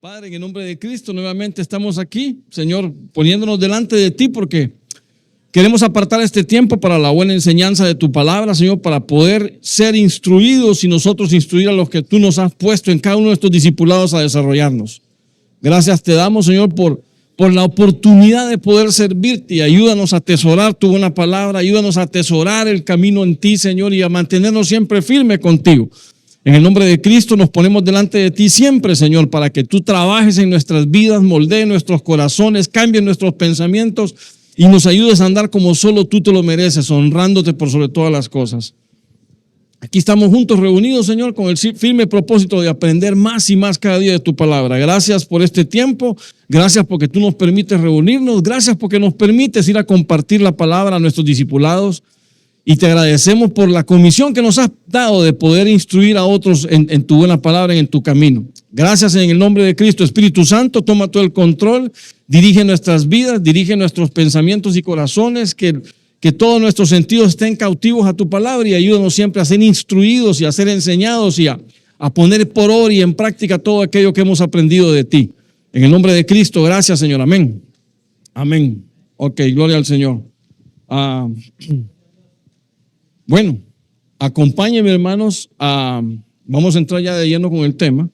Padre, en el nombre de Cristo, nuevamente estamos aquí, Señor, poniéndonos delante de ti porque queremos apartar este tiempo para la buena enseñanza de tu palabra, Señor, para poder ser instruidos y nosotros instruir a los que tú nos has puesto en cada uno de estos discipulados a desarrollarnos. Gracias te damos, Señor, por la oportunidad de poder servirte y ayúdanos a atesorar tu buena palabra, ayúdanos a atesorar el camino en ti, Señor, y a mantenernos siempre firmes contigo. En el nombre de Cristo nos ponemos delante de ti siempre, Señor, para que tú trabajes en nuestras vidas, moldees nuestros corazones, cambies nuestros pensamientos y nos ayudes a andar como solo tú te lo mereces, honrándote por sobre todas las cosas. Aquí estamos juntos reunidos, Señor, con el firme propósito de aprender más y más cada día de tu palabra. Gracias por este tiempo, gracias porque tú nos permites reunirnos, gracias porque nos permites ir a compartir la palabra a nuestros discipulados. Y te agradecemos por la comisión que nos has dado de poder instruir a otros en tu buena palabra y en tu camino. Gracias en el nombre de Cristo. Espíritu Santo, toma todo el control, dirige nuestras vidas, dirige nuestros pensamientos y corazones, que todos nuestros sentidos estén cautivos a tu palabra y ayúdanos siempre a ser instruidos y a ser enseñados y a poner por obra y en práctica todo aquello que hemos aprendido de ti. En el nombre de Cristo, gracias, Señor. Amén. Amén. Ok, gloria al Señor. Bueno, acompáñenme, hermanos, vamos a entrar ya de lleno con el tema.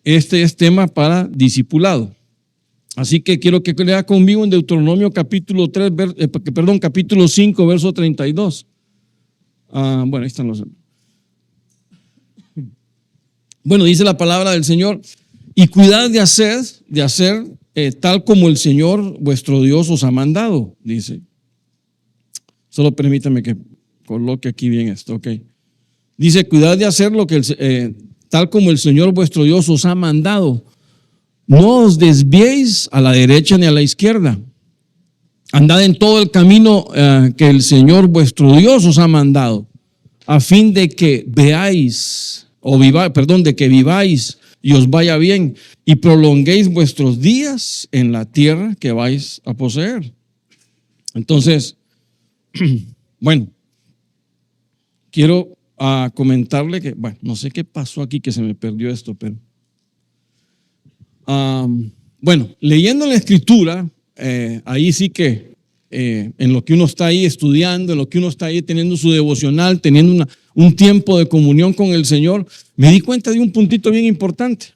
Este es tema para discipulado. Así que quiero que lea conmigo en Deuteronomio capítulo 5, verso 32. Bueno, ahí están los. Bueno, dice la palabra del Señor, y cuidad de hacer tal como el Señor vuestro Dios os ha mandado, dice. Solo permítame que coloque aquí bien esto, ok. Dice, cuidad de hacer lo que tal como el Señor vuestro Dios os ha mandado. No os desviéis a la derecha ni a la izquierda. Andad en todo el camino que el Señor vuestro Dios os ha mandado, a fin de que viváis y os vaya bien y prolonguéis vuestros días en la tierra que vais a poseer. Entonces, bueno, quiero comentarle que, bueno, no sé qué pasó aquí que se me perdió esto, pero bueno, leyendo la escritura, ahí sí que en lo que uno está ahí estudiando, en lo que uno está ahí teniendo su devocional, teniendo un tiempo de comunión con el Señor, me di cuenta de un puntito bien importante.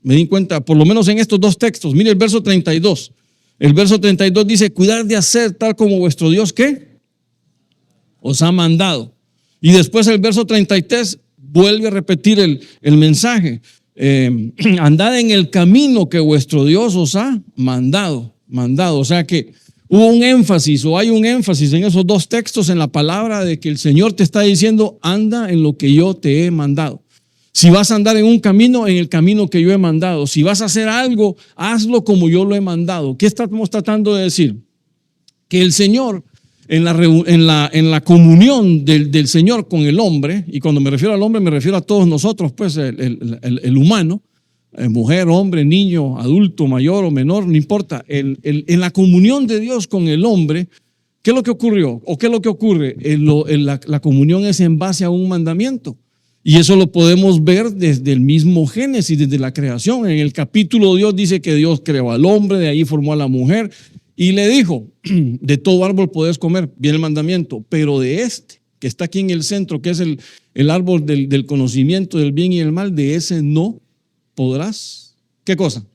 Me di cuenta, por lo menos en estos dos textos. Mire el verso 32. El verso 32 dice, cuidar de hacer tal como vuestro Dios, ¿qué? Os ha mandado. Y después el verso 33 vuelve a repetir el mensaje. Andad en el camino que vuestro Dios os ha mandado. O sea que hubo un énfasis o hay un énfasis en esos dos textos en la palabra de que el Señor te está diciendo, anda en lo que yo te he mandado. Si vas a andar en un camino, en el camino que yo he mandado. Si vas a hacer algo, hazlo como yo lo he mandado. ¿Qué estamos tratando de decir? Que el Señor, en la comunión del Señor con el hombre, y cuando me refiero al hombre me refiero a todos nosotros, pues el humano, mujer, hombre, niño, adulto, mayor o menor, no importa, en la comunión de Dios con el hombre, ¿qué es lo que ocurrió? ¿O qué es lo que ocurre? La comunión es en base a un mandamiento. Y eso lo podemos ver desde el mismo Génesis, desde la creación. En el capítulo Dios dice que Dios creó al hombre, de ahí formó a la mujer y le dijo, de todo árbol podés comer, viene el mandamiento, pero de este, que está aquí en el centro, que es el árbol del conocimiento del bien y el mal, de ese no podrás. ¿Qué cosa?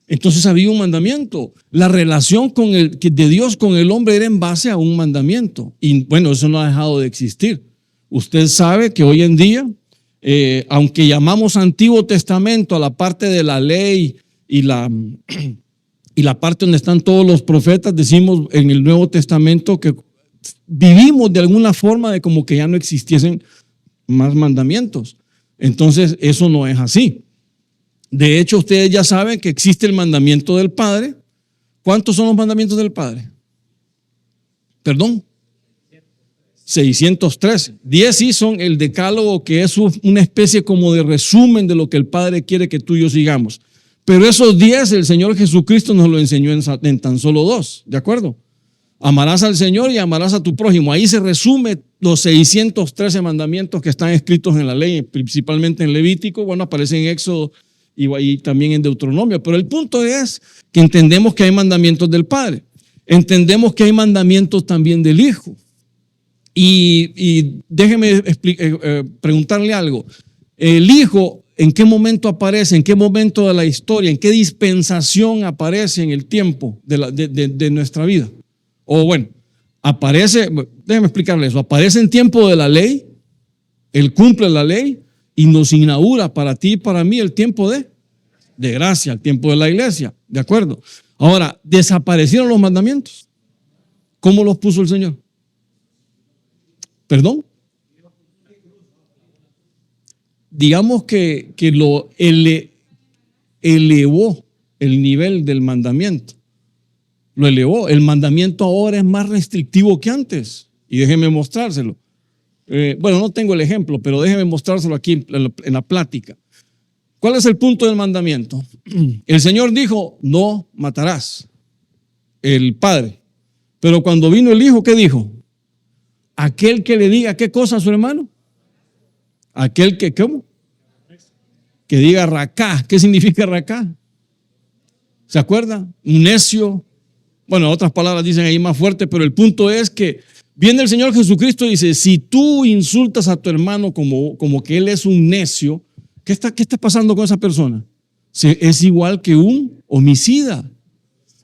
Entonces había un mandamiento. La relación de Dios con el hombre era en base a un mandamiento. Y bueno, eso no ha dejado de existir. Usted sabe que hoy en día, aunque llamamos Antiguo Testamento a la parte de la ley y la parte donde están todos los profetas, decimos en el Nuevo Testamento que vivimos de alguna forma de como que ya no existiesen más mandamientos. Entonces, eso no es así. De hecho, ustedes ya saben que existe el mandamiento del Padre. ¿Cuántos son los mandamientos del Padre? ¿Perdón? 613. 10 sí son el decálogo, que es una especie como de resumen de lo que el Padre quiere que tú y yo sigamos. Pero esos 10 el Señor Jesucristo nos lo enseñó en tan solo 2, ¿de acuerdo? Amarás al Señor y amarás a tu prójimo. Ahí se resume los 613 mandamientos que están escritos en la ley, principalmente en Levítico, bueno, aparece en Éxodo y también en Deuteronomio. Pero el punto es que entendemos que hay mandamientos del Padre. Entendemos que hay mandamientos también del Hijo. Y déjeme preguntarle algo. El Hijo, ¿en qué momento aparece? ¿En qué momento de la historia? ¿En qué dispensación aparece en el tiempo de nuestra vida? O bueno, aparece, déjeme explicarle eso, aparece en tiempo de la ley, Él cumple la ley y nos inaugura para ti y para mí el tiempo de gracia, el tiempo de la iglesia, ¿de acuerdo? Ahora, ¿desaparecieron los mandamientos? ¿Cómo los puso el Señor? ¿Perdón? Digamos que lo elevó el nivel del mandamiento. Lo elevó. El mandamiento ahora es más restrictivo que antes. Y déjeme mostrárselo. Bueno, no tengo el ejemplo, pero déjeme mostrárselo aquí en la plática. ¿Cuál es el punto del mandamiento? El Señor dijo, no matarás. El Padre. Pero cuando vino el Hijo, ¿qué dijo? Aquel que le diga qué cosa a su hermano. Aquel que, ¿cómo? Que diga racá. ¿Qué significa racá? ¿Se acuerda? Un necio. Bueno, otras palabras dicen ahí más fuerte, pero el punto es que viene el Señor Jesucristo y dice, si tú insultas a tu hermano como que él es un necio, ¿qué está pasando con esa persona? Es igual que un homicida.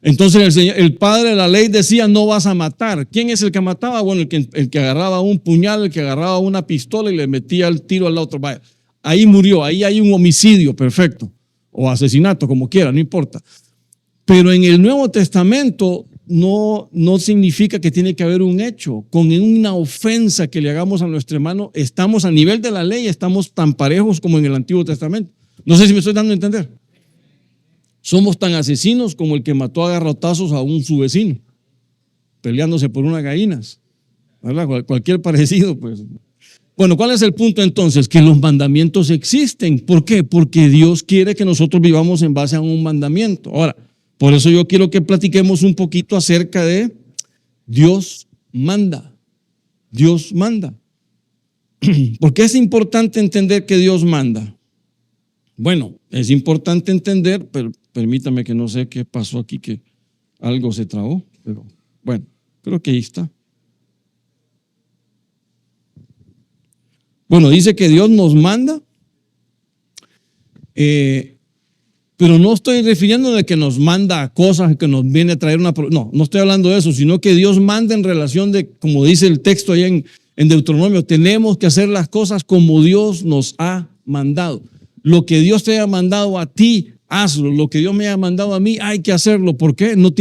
Entonces el padre de la ley decía, no vas a matar. ¿Quién es el que mataba? Bueno, el que agarraba un puñal, el que agarraba una pistola y le metía el tiro al otro. Vaya, ahí murió, ahí hay un homicidio, perfecto. O asesinato, como quiera, no importa. Pero en el Nuevo Testamento no significa que tiene que haber un hecho. Con una ofensa que le hagamos a nuestro hermano, estamos a nivel de la ley, estamos tan parejos como en el Antiguo Testamento. No sé si me estoy dando a entender. Somos tan asesinos como el que mató a garrotazos a su vecino, peleándose por unas gallinas. ¿Verdad? Cualquier parecido, pues. Bueno, ¿cuál es el punto entonces? Que los mandamientos existen. ¿Por qué? Porque Dios quiere que nosotros vivamos en base a un mandamiento. Ahora, por eso yo quiero que platiquemos un poquito acerca de Dios manda. Dios manda. ¿Por qué es importante entender que Dios manda? Bueno, es importante entender, pero permítame que no sé qué pasó aquí, que algo se trabó, pero bueno, creo que ahí está. Bueno, dice que Dios nos manda, pero no estoy refiriendo de que nos manda a cosas que nos viene a traer una... No estoy hablando de eso, sino que Dios manda en relación de, como dice el texto ahí en Deuteronomio, tenemos que hacer las cosas como Dios nos ha mandado. Lo que Dios te haya mandado a ti, hazlo. Lo que Dios me haya mandado a mí, hay que hacerlo. ¿Por qué? No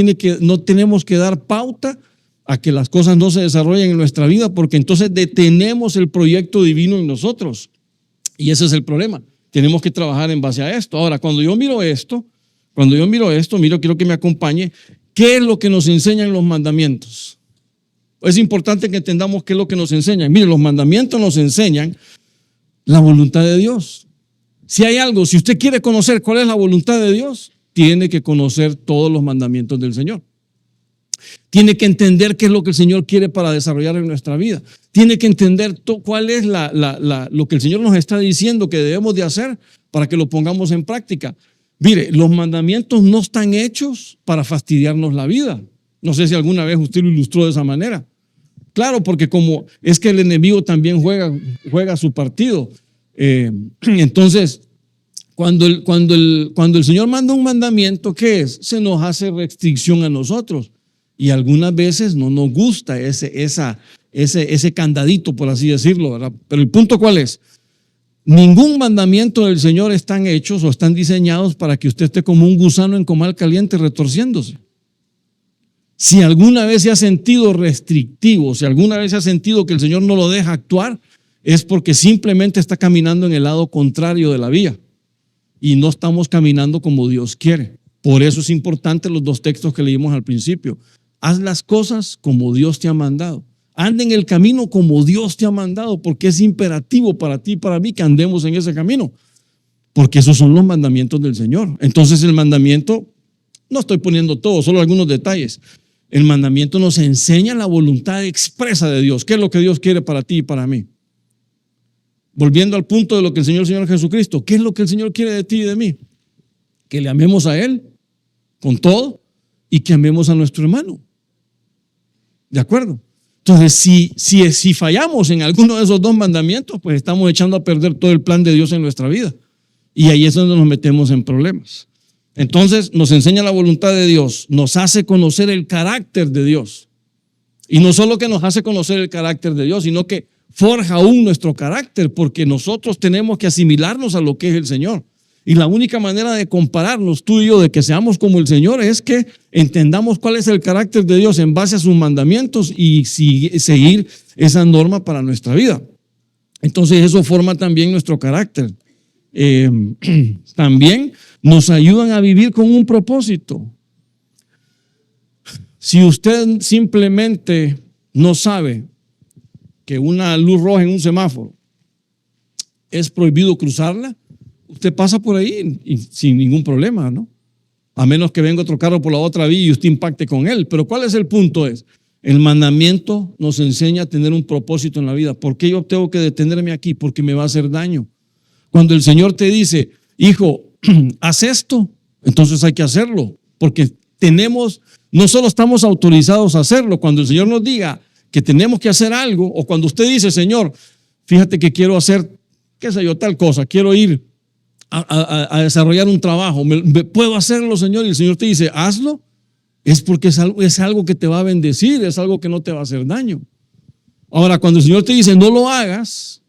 tenemos que dar pauta a que las cosas no se desarrollen en nuestra vida, porque entonces detenemos el proyecto divino en nosotros. Y ese es el problema. Tenemos que trabajar en base a esto. Ahora, cuando yo miro esto, quiero que me acompañe. ¿Qué es lo que nos enseñan los mandamientos? Es importante que entendamos qué es lo que nos enseñan. Mire, los mandamientos nos enseñan la voluntad de Dios. Si hay algo, si usted quiere conocer cuál es la voluntad de Dios, tiene que conocer todos los mandamientos del Señor. Tiene que entender qué es lo que el Señor quiere para desarrollar en nuestra vida. Tiene que entender cuál es lo que el Señor nos está diciendo que debemos de hacer para que lo pongamos en práctica. Mire, los mandamientos no están hechos para fastidiarnos la vida. No sé si alguna vez usted lo ilustró de esa manera. Claro, porque como es que el enemigo también juega su partido. Entonces, cuando el Señor manda un mandamiento, ¿qué es? Se nos hace restricción a nosotros. Y algunas veces no nos gusta ese candadito, por así decirlo, ¿verdad? Pero el punto, ¿cuál es? Ningún mandamiento del Señor están hechos o están diseñados para que usted esté como un gusano en comal caliente retorciéndose. Si alguna vez se ha sentido restrictivo, si alguna vez se ha sentido que el Señor no lo deja actuar, es porque simplemente está caminando en el lado contrario de la vía y no estamos caminando como Dios quiere. Por eso es importante los dos textos que leímos al principio. Haz las cosas como Dios te ha mandado. Anda en el camino como Dios te ha mandado, porque es imperativo para ti y para mí que andemos en ese camino, porque esos son los mandamientos del Señor. Entonces el mandamiento, no estoy poniendo todo, solo algunos detalles. El mandamiento nos enseña la voluntad expresa de Dios. ¿Qué es lo que Dios quiere para ti y para mí? Volviendo al punto de lo que enseñó el Señor Jesucristo, ¿qué es lo que el Señor quiere de ti y de mí? Que le amemos a Él con todo y que amemos a nuestro hermano. ¿De acuerdo? Entonces, si fallamos en alguno de esos dos mandamientos, pues estamos echando a perder todo el plan de Dios en nuestra vida. Y ahí es donde nos metemos en problemas. Entonces, nos enseña la voluntad de Dios, nos hace conocer el carácter de Dios. Y no solo que nos hace conocer el carácter de Dios, sino que forja aún nuestro carácter, porque nosotros tenemos que asimilarnos a lo que es el Señor. Y la única manera de compararnos tú y yo, de que seamos como el Señor, es que entendamos cuál es el carácter de Dios en base a sus mandamientos y seguir esa norma para nuestra vida. Entonces eso forma también nuestro carácter. También nos ayudan a vivir con un propósito. Si usted simplemente no sabe que una luz roja en un semáforo es prohibido cruzarla, usted pasa por ahí sin ningún problema, ¿no? A menos que venga otro carro por la otra vía y usted impacte con él. Pero ¿cuál es el punto? El mandamiento nos enseña a tener un propósito en la vida. ¿Por qué yo tengo que detenerme aquí? Porque me va a hacer daño. Cuando el Señor te dice, hijo, haz esto, entonces hay que hacerlo, porque no solo estamos autorizados a hacerlo. Cuando el Señor nos diga que tenemos que hacer algo, o cuando usted dice, Señor, fíjate que quiero hacer, qué sé yo, tal cosa, quiero ir a desarrollar un trabajo, ¿puedo hacerlo, Señor? Y el Señor te dice, hazlo, es porque es algo que te va a bendecir, es algo que no te va a hacer daño. Ahora, cuando el Señor te dice, no lo hagas,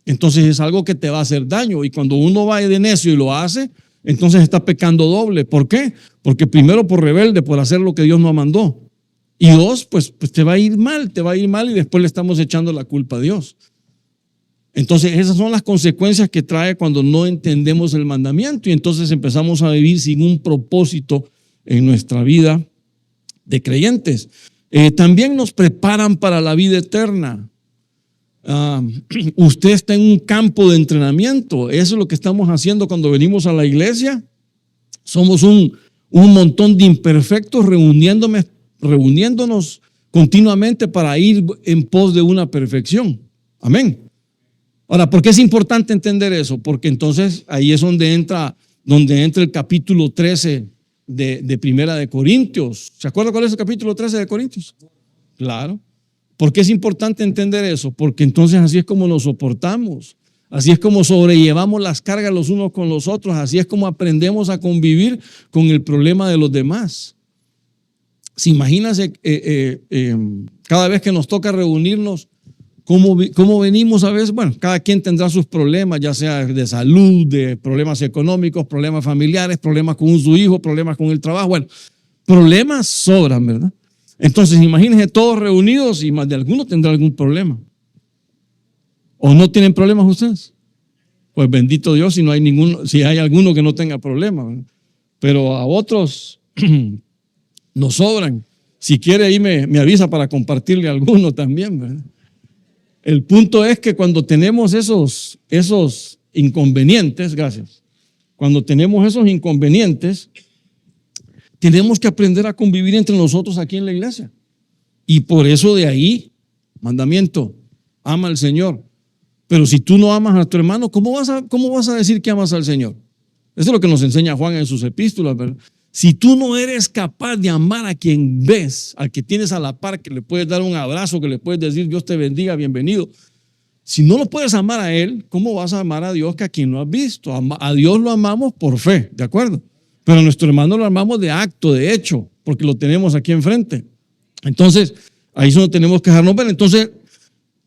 entonces es algo que te va a hacer daño. Y cuando uno va de necio y lo hace, entonces está pecando doble. ¿Por qué? Porque primero por rebelde, por hacer lo que Dios no mandó. Y dos, pues te va a ir mal y después le estamos echando la culpa a Dios. Entonces esas son las consecuencias que trae cuando no entendemos el mandamiento y entonces empezamos a vivir sin un propósito en nuestra vida de creyentes. También nos preparan para la vida eterna. Usted está en un campo de entrenamiento. Eso es lo que estamos haciendo cuando venimos a la iglesia. Somos un montón de imperfectos reuniéndonos continuamente para ir en pos de una perfección. Amén. Ahora, ¿por qué es importante entender eso? Porque entonces ahí es donde entra el capítulo 13 de Primera de Corintios. ¿Se acuerda cuál es el capítulo 13 de Corintios? Claro. ¿Por qué es importante entender eso? Porque entonces así es como nos soportamos, así es como sobrellevamos las cargas los unos con los otros, así es como aprendemos a convivir con el problema de los demás. Si imagínense cada vez que nos toca reunirnos, ¿cómo venimos a veces? Bueno, cada quien tendrá sus problemas, ya sea de salud, de problemas económicos, problemas familiares, problemas con su hijo, problemas con el trabajo. Bueno, problemas sobran, ¿verdad? Entonces, imagínense todos reunidos y más de alguno tendrá algún problema. ¿O no tienen problemas ustedes? Pues bendito Dios si hay alguno que no tenga problemas, ¿verdad? Pero a otros nos sobran. Si quiere ahí me avisa para compartirle alguno también, ¿verdad? El punto es que cuando tenemos esos inconvenientes, gracias, cuando tenemos esos inconvenientes, tenemos que aprender a convivir entre nosotros aquí en la iglesia. Y por eso de ahí, mandamiento, ama al Señor. Pero si tú no amas a tu hermano, ¿cómo vas a decir que amas al Señor? Eso es lo que nos enseña Juan en sus epístolas, ¿verdad? Si tú no eres capaz de amar a quien ves, al que tienes a la par, que le puedes dar un abrazo, que le puedes decir Dios te bendiga, bienvenido. Si no lo puedes amar a Él, ¿cómo vas a amar a Dios que a quien no has visto? A Dios lo amamos por fe, ¿de acuerdo? Pero a nuestro hermano lo amamos de acto, de hecho, porque lo tenemos aquí enfrente. Entonces, ahí es donde tenemos que dejarnos ver. Entonces,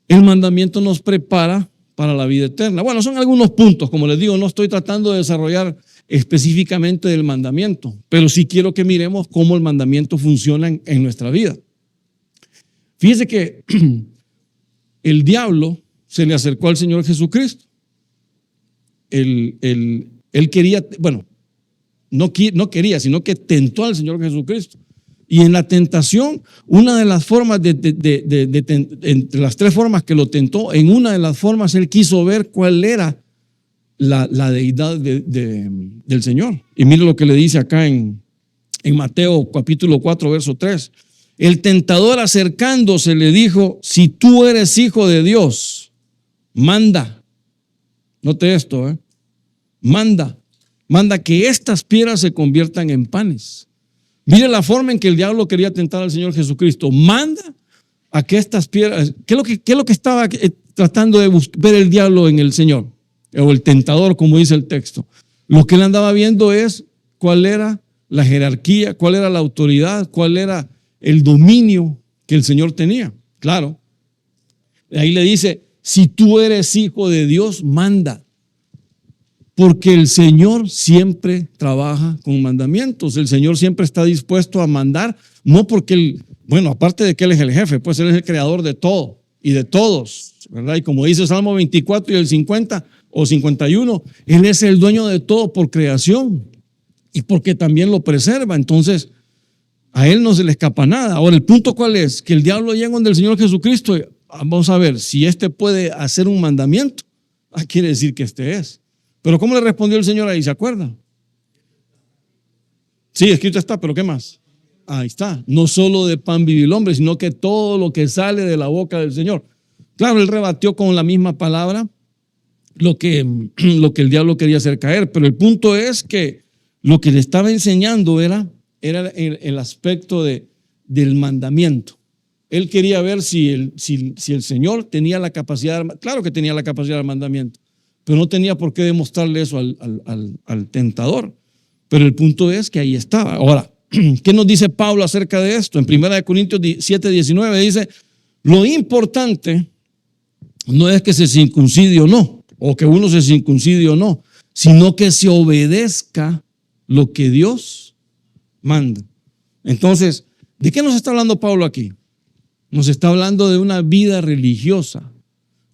el mandamiento nos prepara para la vida eterna. Bueno, son algunos puntos, como les digo, no estoy tratando de desarrollar específicamente del mandamiento, pero sí quiero que miremos cómo el mandamiento funciona en nuestra vida. Fíjese que el diablo se le acercó al Señor Jesucristo. Él quería, bueno, no quería, sino que tentó al Señor Jesucristo. Y en la tentación, una de las formas, entre las tres formas que lo tentó, en una de las formas él quiso ver cuál era la deidad del Señor. Y mire lo que le dice acá en Mateo capítulo 4, verso 3. El tentador acercándose le dijo, si tú eres hijo de Dios, manda. Note esto, manda que estas piedras se conviertan en panes. Mire la forma en que el diablo quería tentar al Señor Jesucristo. Manda a que estas piedras, ¿qué es lo que estaba tratando de ver el diablo en el Señor? O el tentador, como dice el texto. Lo que él andaba viendo es cuál era la jerarquía, cuál era la autoridad, cuál era el dominio que el Señor tenía. Claro. Ahí le dice, si tú eres hijo de Dios, manda. Porque el Señor siempre trabaja con mandamientos. El Señor siempre está dispuesto a mandar, no porque él, bueno, aparte de que Él es el jefe, pues Él es el creador de todo y de todos, ¿verdad? Y como dice Salmo 24 y el 50 o 51, Él es el dueño de todo por creación y porque también lo preserva. Entonces, a Él no se le escapa nada. Ahora, el punto ¿cuál es? Que el diablo llega donde el Señor Jesucristo. Vamos a ver, si este puede hacer un mandamiento, quiere decir que este es. Pero ¿cómo le respondió el Señor ahí? ¿Se acuerda? Sí, escrito está, pero ¿qué más? Ahí está. No solo de pan vive el hombre, sino que todo lo que sale de la boca del Señor. Claro, él rebatió con la misma palabra lo que el diablo quería hacer caer, pero el punto es que lo que le estaba enseñando era el aspecto del mandamiento. Él quería ver si el Señor tenía la capacidad, claro que tenía la capacidad del mandamiento, pero no tenía por qué demostrarle eso al tentador. Pero el punto es que ahí estaba. Ahora, ¿qué nos dice Pablo acerca de esto? En 1 Corintios 7:19 dice, lo importante no es que se circuncide o no, o que uno se circuncide o no, sino que se obedezca lo que Dios manda. Entonces, ¿de qué nos está hablando Pablo aquí? Nos está hablando de una vida religiosa.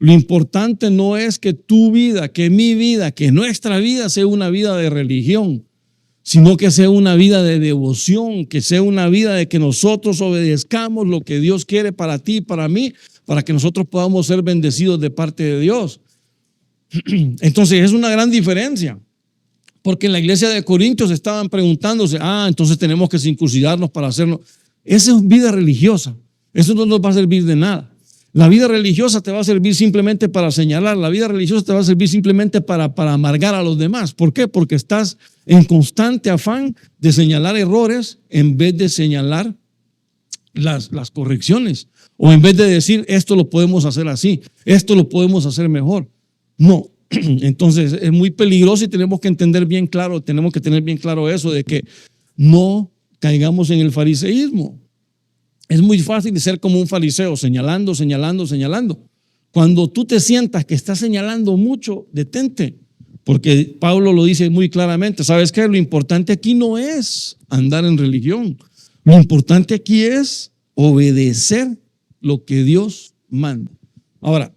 Lo importante no es que tu vida, que mi vida, que nuestra vida sea una vida de religión, sino que sea una vida de devoción, que sea una vida de que nosotros obedezcamos lo que Dios quiere para ti y para mí, para que nosotros podamos ser bendecidos de parte de Dios. Entonces es una gran diferencia, porque en la iglesia de Corintios estaban preguntándose, entonces tenemos que circuncidarnos para hacerlo. Esa es vida religiosa, eso no nos va a servir de nada. La vida religiosa te va a servir simplemente para señalar, la vida religiosa te va a servir simplemente para amargar a los demás. ¿Por qué? Porque estás en constante afán de señalar errores en vez de señalar las correcciones, o en vez de decir esto lo podemos hacer así, esto lo podemos hacer mejor. No, entonces es muy peligroso y tenemos que tener bien claro eso de que no caigamos en el fariseísmo. Es muy fácil ser como un fariseo, señalando. Cuando tú te sientas que estás señalando mucho, detente, porque Pablo lo dice muy claramente. ¿Sabes qué? Lo importante aquí no es andar en religión. Lo importante aquí es obedecer lo que Dios manda. Ahora,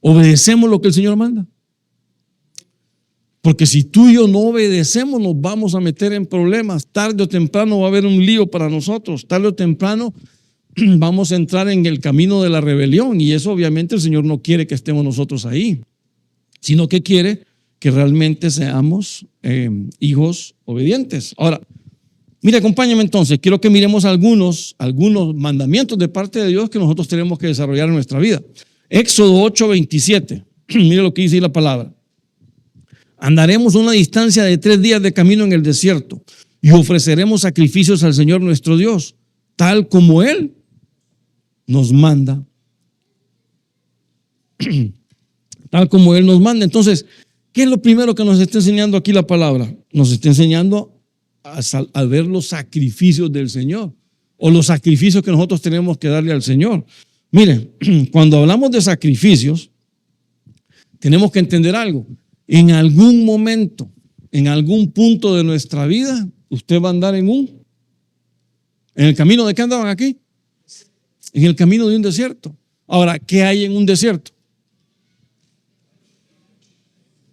¿obedecemos lo que el Señor manda? Porque si tú y yo no obedecemos, nos vamos a meter en problemas. Tarde o temprano va a haber un lío para nosotros. Tarde o temprano vamos a entrar en el camino de la rebelión, y eso obviamente el Señor no quiere que estemos nosotros ahí, sino que quiere que realmente seamos hijos obedientes. Ahora, mire, acompáñame entonces, quiero que miremos algunos mandamientos de parte de Dios que nosotros tenemos que desarrollar en nuestra vida. Éxodo 8:27, mire lo que dice la palabra. Andaremos una distancia de 3 días de camino en el desierto y ofreceremos sacrificios al Señor nuestro Dios, tal como Él nos manda. Tal como Él nos manda. Entonces, ¿qué es lo primero que nos está enseñando aquí la palabra? Nos está enseñando a ver los sacrificios del Señor, o los sacrificios que nosotros tenemos que darle al Señor. Mire, cuando hablamos de sacrificios, tenemos que entender algo. En algún momento, en algún punto de nuestra vida, usted va a andar en el camino. ¿De qué andaban aquí? En el camino de un desierto. Ahora, ¿qué hay en un desierto?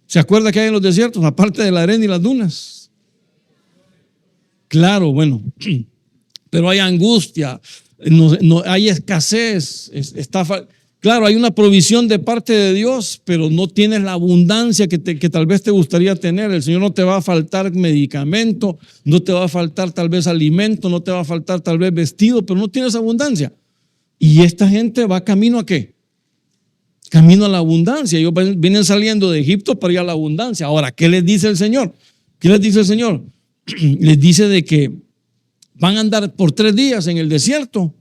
¿Se acuerda qué hay en los desiertos? Aparte de la arena y las dunas. Claro, bueno, pero hay angustia, no hay escasez, Claro, hay una provisión de parte de Dios, pero no tienes la abundancia que tal vez te gustaría tener. El Señor no te va a faltar medicamento, no te va a faltar tal vez alimento, no te va a faltar tal vez vestido, pero no tienes abundancia. Y esta gente va camino ¿a qué? Camino a la abundancia. Ellos vienen saliendo de Egipto para ir a la abundancia. Ahora, ¿qué les dice el Señor? ¿Qué les dice el Señor? Les dice de que van a andar por 3 días en el desierto.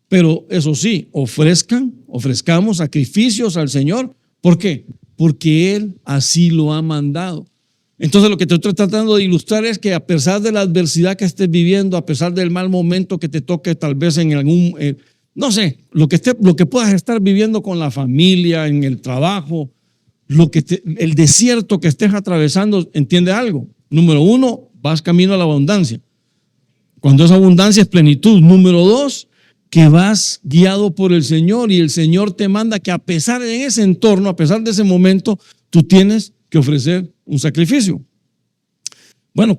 Pero eso sí, ofrezcamos sacrificios al Señor. ¿Por qué? Porque Él así lo ha mandado. Entonces lo que te estoy tratando de ilustrar es que a pesar de la adversidad que estés viviendo, a pesar del mal momento que te toque tal vez en algún, no sé, lo que puedas estar viviendo con la familia, en el trabajo, el desierto que estés atravesando, entiende algo. Número 1, vas camino a la abundancia. Cuando esa abundancia es plenitud. Número 2, que vas guiado por el Señor y el Señor te manda que a pesar de ese entorno, a pesar de ese momento, tú tienes que ofrecer un sacrificio. Bueno,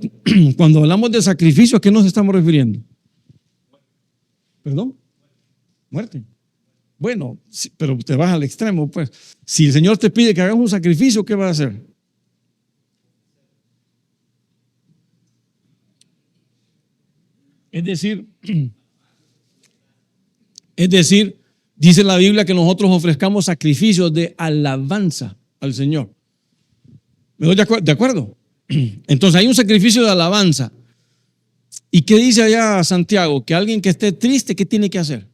cuando hablamos de sacrificio, ¿a qué nos estamos refiriendo? ¿Perdón? Muerte. Bueno, sí, pero te vas al extremo, pues. Si el Señor te pide que hagas un sacrificio, ¿qué vas a hacer? Es decir, dice la Biblia que nosotros ofrezcamos sacrificios de alabanza al Señor. ¿Me doy de acuerdo? Entonces hay un sacrificio de alabanza. ¿Y qué dice allá Santiago? Que alguien que esté triste, ¿qué tiene que hacer?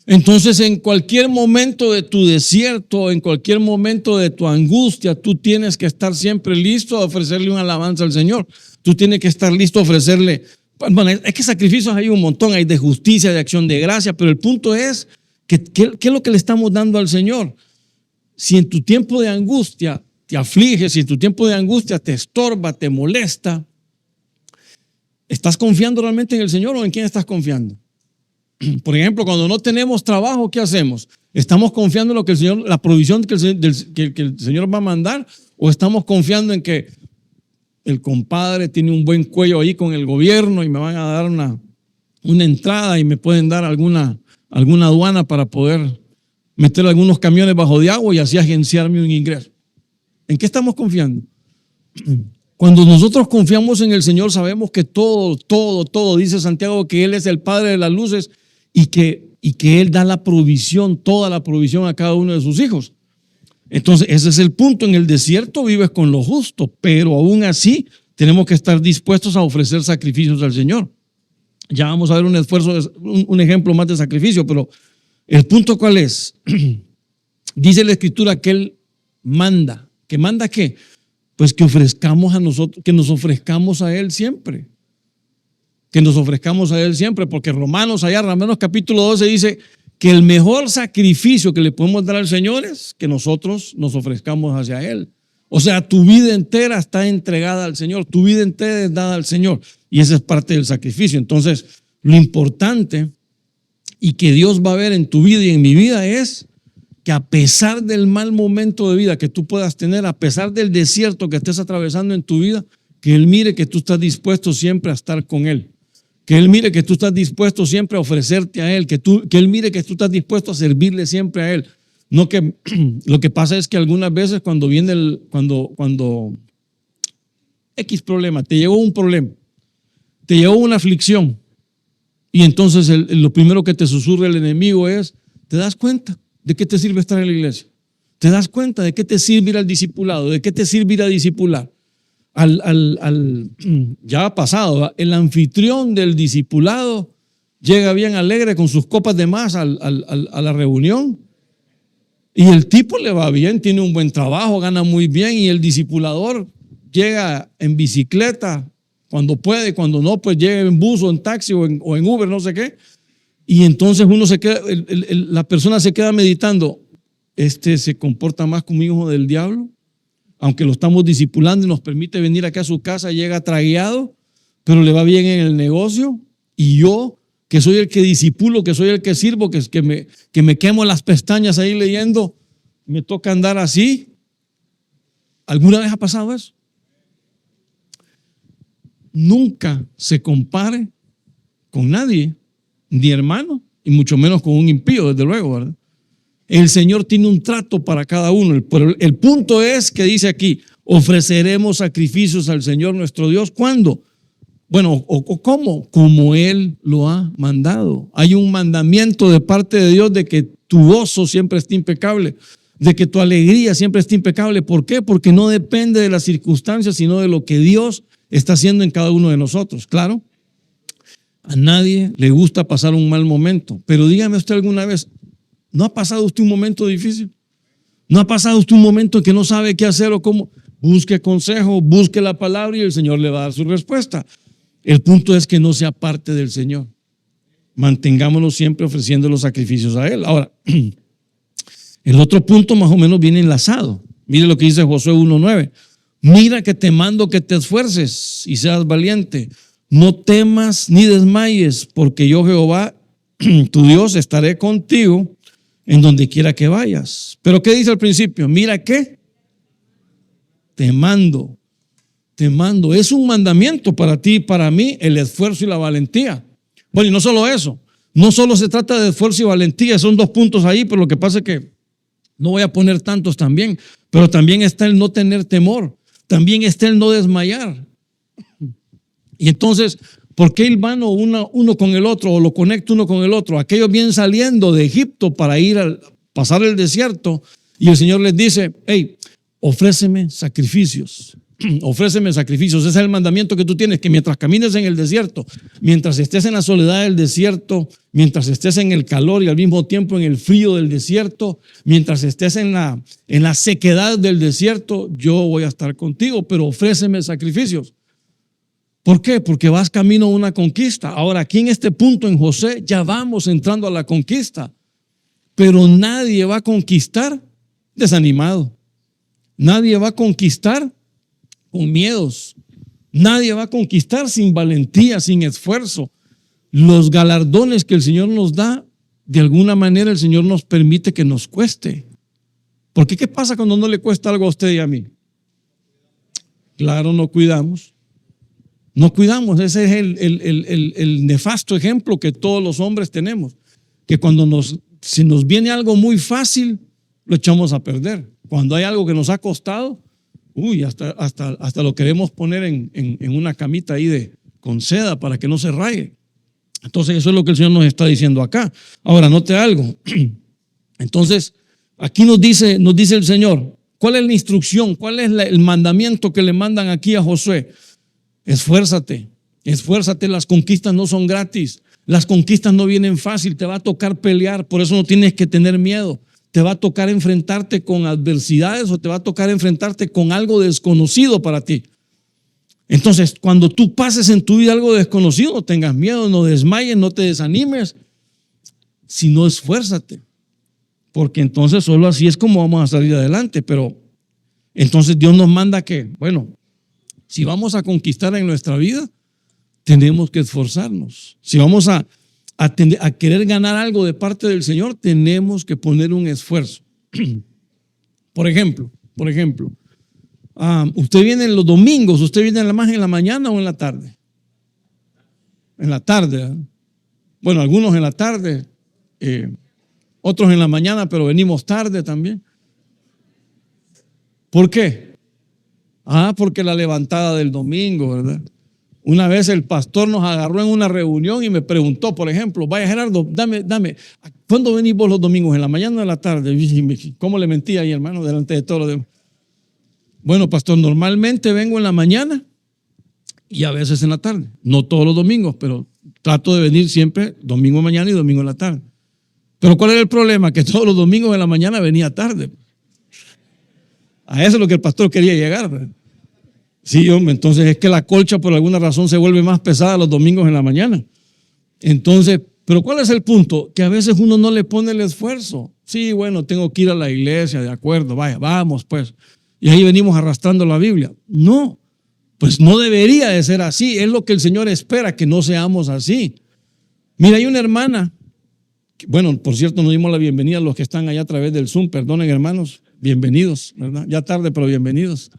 Entonces en cualquier momento de tu desierto, en cualquier momento de tu angustia, tú tienes que estar siempre listo a ofrecerle una alabanza al Señor. Tú tienes que estar listo a ofrecerle. Bueno, es que sacrificios hay un montón, hay de justicia, de acción de gracia, pero el punto es que ¿qué es lo que le estamos dando al Señor? Si en tu tiempo de angustia te aflige, si en tu tiempo de angustia te estorba, te molesta, ¿estás confiando realmente en el Señor o en quién estás confiando? Por ejemplo, cuando no tenemos trabajo, ¿qué hacemos? ¿Estamos confiando en lo que el Señor, la provisión que el Señor va a mandar? ¿O estamos confiando en que el compadre tiene un buen cuello ahí con el gobierno y me van a dar una entrada y me pueden dar alguna aduana para poder meter algunos camiones bajo de agua y así agenciarme un ingreso? ¿En qué estamos confiando? Cuando nosotros confiamos en el Señor, sabemos que todo, dice Santiago, que Él es el Padre de las luces y que Él da la provisión, toda la provisión a cada uno de sus hijos. Entonces, ese es el punto. En el desierto vives con lo justo, pero aún así tenemos que estar dispuestos a ofrecer sacrificios al Señor. Ya vamos a ver un ejemplo más de sacrificio, pero el punto ¿cuál es? Dice la Escritura que Él manda. ¿Que manda qué? Pues que ofrezcamos a nosotros, que nos ofrezcamos a Él siempre. Que nos ofrezcamos a Él siempre, porque Romanos capítulo 12 dice que el mejor sacrificio que le podemos dar al Señor es que nosotros nos ofrezcamos hacia Él. O sea, tu vida entera está entregada al Señor, tu vida entera es dada al Señor y esa es parte del sacrificio. Entonces, lo importante y que Dios va a ver en tu vida y en mi vida es que a pesar del mal momento de vida que tú puedas tener, a pesar del desierto que estés atravesando en tu vida, que Él mire que tú estás dispuesto siempre a estar con Él. Que Él mire que tú estás dispuesto siempre a ofrecerte a Él, que Él mire que tú estás dispuesto a servirle siempre a Él. No que lo que pasa es que algunas veces cuando viene cuando X problema, te llegó un problema, te llegó una aflicción y entonces lo primero que te susurra el enemigo es, ¿te das cuenta de qué te sirve estar en la iglesia? ¿Te das cuenta de qué te sirve ir al discipulado? ¿De qué te sirve ir a discipular? Ya ha pasado, el anfitrión del discipulado llega bien alegre con sus copas de más a la reunión y el tipo le va bien, tiene un buen trabajo, gana muy bien y el discipulador llega en bicicleta cuando puede, cuando no, pues llega en bus o en taxi o en Uber, no sé qué. Y entonces uno se queda, la persona se queda meditando, se comporta más como hijo del diablo. Aunque lo estamos discipulando y nos permite venir acá a su casa, llega tragueado, pero le va bien en el negocio. Y yo, que soy el que disipulo, que soy el que sirvo, que me quemo las pestañas ahí leyendo, me toca andar así. ¿Alguna vez ha pasado eso? Nunca se compare con nadie, ni hermano, y mucho menos con un impío, desde luego, ¿verdad? El Señor tiene un trato para cada uno. Pero el punto es que dice aquí, ofreceremos sacrificios al Señor nuestro Dios. ¿Cuándo? Bueno, o ¿cómo? Como Él lo ha mandado. Hay un mandamiento de parte de Dios de que tu gozo siempre esté impecable, de que tu alegría siempre esté impecable. ¿Por qué? Porque no depende de las circunstancias, sino de lo que Dios está haciendo en cada uno de nosotros. Claro, a nadie le gusta pasar un mal momento, pero dígame usted alguna vez, ¿no ha pasado usted un momento difícil? ¿No ha pasado usted un momento en que no sabe qué hacer o cómo? Busque consejo, busque la palabra y el Señor le va a dar su respuesta. El punto es que no sea parte del Señor. Mantengámonos siempre ofreciendo los sacrificios a Él. Ahora, el otro punto más o menos viene enlazado. Mire lo que dice Josué 1:9. Mira que te mando que te esfuerces y seas valiente. No temas ni desmayes, porque yo, Jehová, tu Dios, estaré contigo en donde quiera que vayas. Pero ¿qué dice al principio? Mira que te mando. Te mando. Es un mandamiento para ti y para mí el esfuerzo y la valentía. Bueno, y no solo eso. No solo se trata de esfuerzo y valentía. Son dos puntos ahí, pero lo que pasa es que no voy a poner tantos también. Pero también está el no tener temor. También está el no desmayar. Y entonces, ¿por qué hilvano uno con el otro o lo conecta uno con el otro? Aquellos vienen saliendo de Egipto para ir a pasar el desierto y el Señor les dice, hey, ofréceme sacrificios. Ofréceme sacrificios. Ese es el mandamiento que tú tienes, que mientras camines en el desierto, mientras estés en la soledad del desierto, mientras estés en el calor y al mismo tiempo en el frío del desierto, mientras estés en la sequedad del desierto, yo voy a estar contigo, pero ofréceme sacrificios. ¿Por qué? Porque vas camino a una conquista. Ahora, aquí en este punto en Josué ya vamos entrando a la conquista, pero nadie va a conquistar desanimado. Nadie va a conquistar con miedos. Nadie va a conquistar sin valentía, sin esfuerzo. Los galardones que el Señor nos da, de alguna manera el Señor nos permite que nos cueste. Porque ¿qué pasa cuando no le cuesta algo a usted y a mí? Claro, no cuidamos. No cuidamos. Ese es el nefasto ejemplo que todos los hombres tenemos. Que cuando si nos viene algo muy fácil, lo echamos a perder. Cuando hay algo que nos ha costado, hasta lo queremos poner en una camita ahí con seda para que no se raye. Entonces eso es lo que el Señor nos está diciendo acá. Ahora, note algo. Entonces, aquí nos dice el Señor, ¿cuál es la instrucción? ¿Cuál es el mandamiento que le mandan aquí a Josué? Esfuérzate, las conquistas no son gratis, las conquistas no vienen fácil, te va a tocar pelear, por eso no tienes que tener miedo. Te va a tocar enfrentarte con adversidades o te va a tocar enfrentarte con algo desconocido para ti. Entonces, cuando tú pases en tu vida algo desconocido, no tengas miedo, no desmayes, no te desanimes, sino esfuérzate, porque entonces solo así es como vamos a salir adelante. Pero entonces Dios nos manda que, bueno, si vamos a conquistar en nuestra vida, tenemos que esforzarnos. Si vamos a querer ganar algo de parte del Señor, tenemos que poner un esfuerzo. Por ejemplo, usted viene los domingos, usted viene más en la mañana o en la tarde. En la tarde, ¿eh? Bueno, algunos en la tarde, otros en la mañana, pero venimos tarde también. ¿Por qué? Porque la levantada del domingo, ¿verdad? Una vez el pastor nos agarró en una reunión y me preguntó, por ejemplo, vaya Gerardo, dame, ¿cuándo venís vos los domingos? ¿En la mañana o en la tarde? ¿Cómo le mentí ahí, hermano, delante de todos los demás? Bueno, pastor, normalmente vengo en la mañana y a veces en la tarde. No todos los domingos, pero trato de venir siempre domingo mañana y domingo en la tarde. Pero ¿cuál era el problema? Que todos los domingos en la mañana venía tarde. A eso es lo que el pastor quería llegar, ¿verdad? Sí, hombre, entonces es que la colcha por alguna razón se vuelve más pesada los domingos en la mañana. Entonces, pero ¿cuál es el punto? Que a veces uno no le pone el esfuerzo. Sí, bueno, tengo que ir a la iglesia, de acuerdo, vaya, vamos pues. Y ahí venimos arrastrando la Biblia. No, pues no debería de ser así. Es lo que el Señor espera, que no seamos así. Mira, hay una hermana, bueno, por cierto, nos dimos la bienvenida a los que están allá a través del Zoom. Perdonen, hermanos, bienvenidos, ¿verdad? Ya tarde, pero bienvenidos.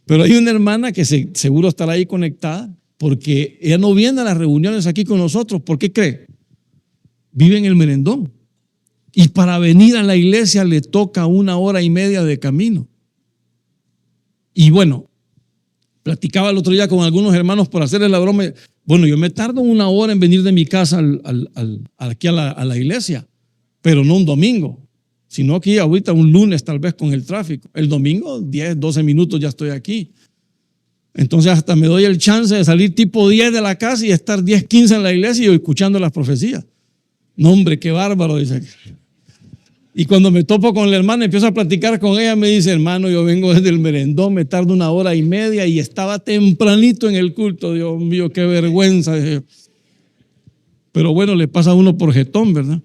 Pero hay una hermana que seguro estará ahí conectada porque ella no viene a las reuniones aquí con nosotros. ¿Por qué cree? vive en el Merendón. Y para venir a la iglesia le toca 1 hora y media de camino. Y bueno, platicaba el otro día con algunos hermanos por hacerles la broma. Bueno, yo me tardo 1 hora en venir de mi casa aquí a la iglesia, pero no un domingo, sino aquí ahorita un lunes tal vez con el tráfico. El domingo 10, 12 minutos ya estoy aquí. Entonces hasta me doy el chance de salir tipo 10 de la casa y estar 10, 15 en la iglesia y escuchando las profecías. No, hombre, qué bárbaro, dice. Y cuando me topo con la hermana, empiezo a platicar con ella, me dice, hermano, yo vengo desde el Merendón, me tardo 1 hora y media y estaba tempranito en el culto. Dios mío, qué vergüenza. Pero bueno, le pasa a uno por jetón, ¿verdad?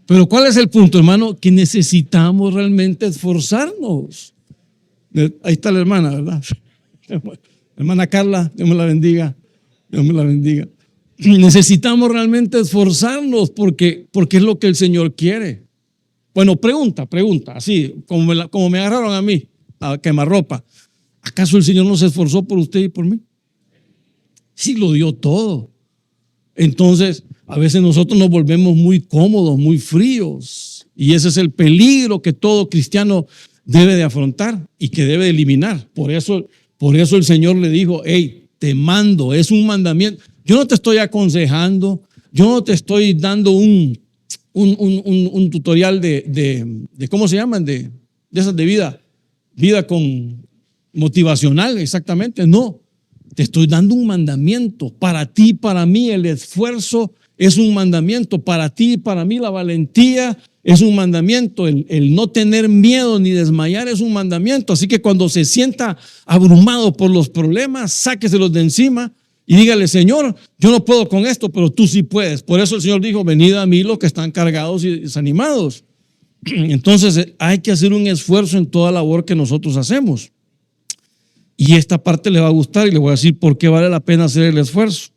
Pero ¿cuál es el punto, hermano? Que necesitamos realmente esforzarnos. Ahí está la hermana, ¿verdad? Hermana Carla, Dios me la bendiga. Dios me la bendiga. Necesitamos realmente esforzarnos porque es lo que el Señor quiere. Bueno, pregunta, así como me agarraron a mí, a quemarropa. ¿Acaso el Señor no se esforzó por usted y por mí? Sí, lo dio todo. Entonces, a veces nosotros nos volvemos muy cómodos, muy fríos. Y ese es el peligro que todo cristiano debe de afrontar y que debe de eliminar. Por eso el Señor le dijo, hey, te mando, es un mandamiento. Yo no te estoy aconsejando, yo no te estoy dando un tutorial de ¿cómo se llaman? De esas de vida con motivacional, exactamente. No, te estoy dando un mandamiento. Para ti, para mí, el esfuerzo es un mandamiento. Para ti, para mí, la valentía es un mandamiento. El no tener miedo ni desmayar es un mandamiento. Así que cuando se sienta abrumado por los problemas, sáqueselos de encima y dígale, Señor, yo no puedo con esto, pero tú sí puedes. Por eso el Señor dijo, venid a mí los que están cargados y desanimados. Entonces hay que hacer un esfuerzo en toda labor que nosotros hacemos. Y esta parte le va a gustar y le voy a decir por qué vale la pena hacer el esfuerzo.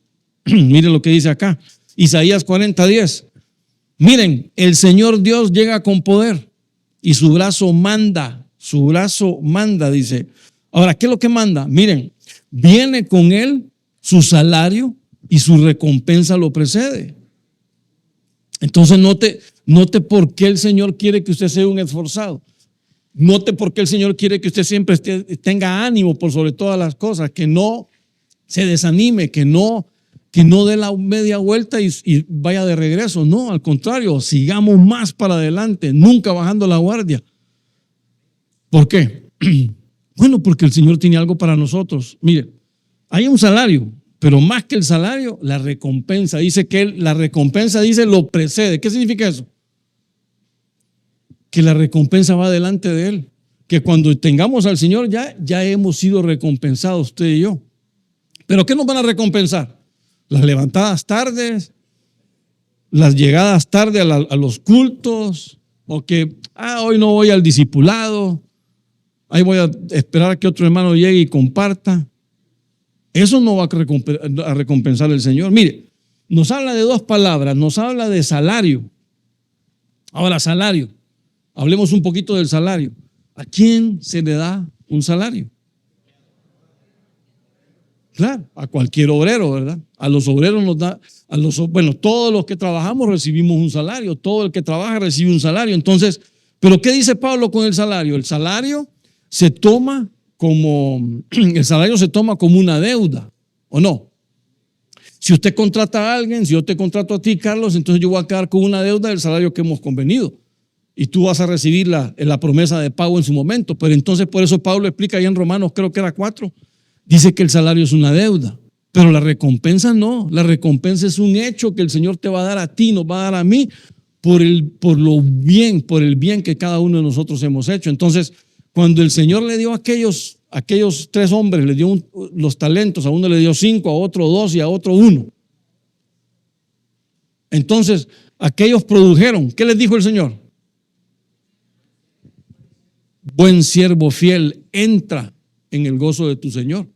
Miren lo que dice acá, Isaías 40:10. Miren, el Señor Dios llega con poder y su brazo manda, dice. Ahora, ¿qué es lo que manda? Miren, viene con él su salario y su recompensa lo precede. Entonces note por qué el Señor quiere que usted sea un esforzado. Note por qué el Señor quiere que usted siempre tenga ánimo por sobre todas las cosas, que no se desanime, que no dé la media vuelta y vaya de regreso. No, al contrario, sigamos más para adelante, nunca bajando la guardia. ¿Por qué? Bueno, porque el Señor tiene algo para nosotros. Mire, hay un salario, pero más que el salario, la recompensa. Dice que la recompensa lo precede. ¿Qué significa eso? Que la recompensa va delante de él. Que cuando tengamos al Señor ya hemos sido recompensados usted y yo. ¿Pero qué nos van a recompensar? Las levantadas tardes, las llegadas tarde a los cultos, o que hoy no voy al discipulado, ahí voy a esperar a que otro hermano llegue y comparta. Eso no va a recompensar el Señor. Mire, nos habla de dos palabras, nos habla de salario. Ahora, salario, hablemos un poquito del salario. ¿A quién se le da un salario? Claro, a cualquier obrero, ¿verdad? A los obreros nos da, todos los que trabajamos recibimos un salario, todo el que trabaja recibe un salario. Entonces, ¿pero qué dice Pablo con el salario? El salario se toma como una deuda, ¿o no? Si usted contrata a alguien, si yo te contrato a ti, Carlos, entonces yo voy a quedar con una deuda del salario que hemos convenido. Y tú vas a recibir la promesa de pago en su momento. Pero entonces por eso Pablo explica ahí en Romanos, creo que era 4, dice que el salario es una deuda, pero la recompensa no. La recompensa es un hecho que el Señor te va a dar a ti, nos va a dar a mí por el bien que cada uno de nosotros hemos hecho. Entonces, cuando el Señor le dio a aquellos 3 hombres, le dio los talentos, a uno le dio 5, a otro 2 y a otro 1. Entonces, aquellos produjeron. ¿Qué les dijo el Señor? Buen siervo fiel, entra en el gozo de tu Señor.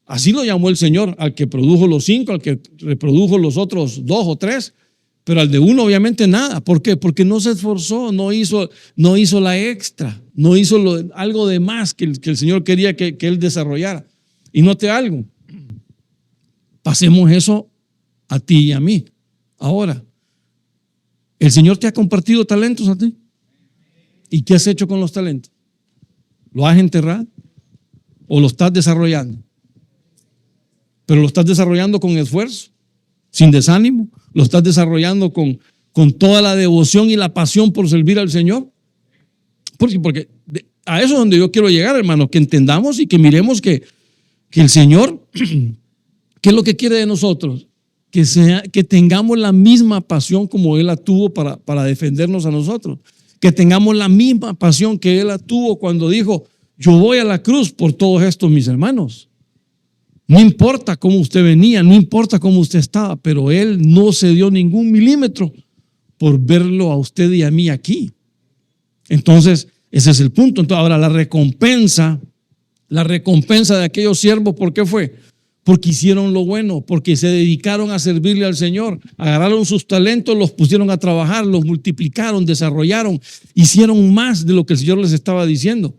Así lo llamó el Señor al que produjo los 5, al que reprodujo los otros 2 o 3, pero al de 1 obviamente nada. ¿Por qué? Porque no se esforzó, no hizo la extra, no hizo algo de más que el Señor quería que él desarrollara. Y note algo, pasemos eso a ti y a mí. Ahora, ¿el Señor te ha compartido talentos a ti? ¿Y qué has hecho con los talentos? ¿Lo has enterrado o lo estás desarrollando? Pero lo estás desarrollando con esfuerzo, sin desánimo. Lo estás desarrollando con toda la devoción y la pasión por servir al Señor. Porque a eso es donde yo quiero llegar, hermano, que entendamos y que miremos que el Señor, ¿qué es lo que quiere de nosotros? Que tengamos la misma pasión como Él la tuvo para defendernos a nosotros. Que tengamos la misma pasión que Él la tuvo cuando dijo, yo voy a la cruz por todos estos mis hermanos. No importa cómo usted venía, no importa cómo usted estaba, pero Él no se dio ningún milímetro por verlo a usted y a mí aquí. Entonces, ese es el punto. Entonces, ahora la recompensa de aquellos siervos, ¿por qué fue? Porque hicieron lo bueno, porque se dedicaron a servirle al Señor, agarraron sus talentos, los pusieron a trabajar, los multiplicaron, desarrollaron, hicieron más de lo que el Señor les estaba diciendo.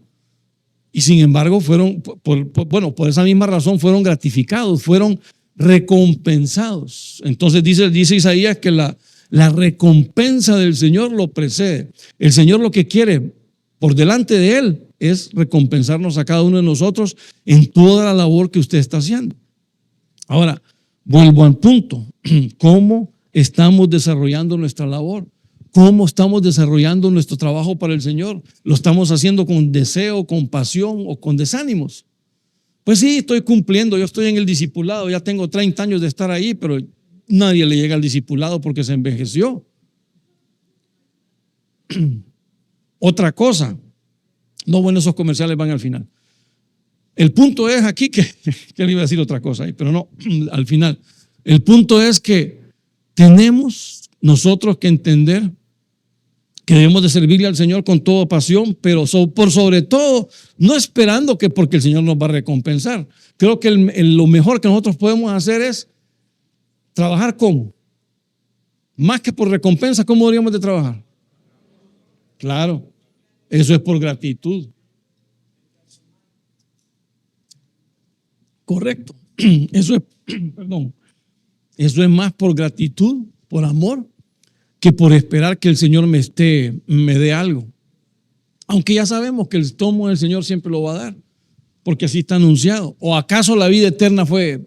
Y sin embargo, por esa misma razón fueron gratificados, fueron recompensados. Entonces dice Isaías que la recompensa del Señor lo precede. El Señor lo que quiere por delante de Él es recompensarnos a cada uno de nosotros en toda la labor que usted está haciendo. Ahora, vuelvo al punto. ¿Cómo estamos desarrollando nuestra labor? ¿Cómo estamos desarrollando nuestro trabajo para el Señor? ¿Lo estamos haciendo con deseo, con pasión o con desánimos? Pues sí, estoy cumpliendo, yo estoy en el discipulado, ya tengo 30 años de estar ahí, pero nadie le llega al discipulado porque se envejeció. Otra cosa. No, bueno, esos comerciales van al final. El punto es aquí que le iba a decir otra cosa ahí, pero no, al final. El punto es que tenemos nosotros que entender que debemos de servirle al Señor con toda pasión, pero por sobre todo, no esperando que porque el Señor nos va a recompensar. Creo que lo mejor que nosotros podemos hacer es trabajar ¿cómo? Más que por recompensa, ¿cómo deberíamos de trabajar? Claro, eso es por gratitud. Correcto. Eso es más por gratitud, por amor, que por esperar que el Señor me dé algo. Aunque ya sabemos que el tomo del Señor siempre lo va a dar, porque así está anunciado. ¿O acaso la vida eterna fue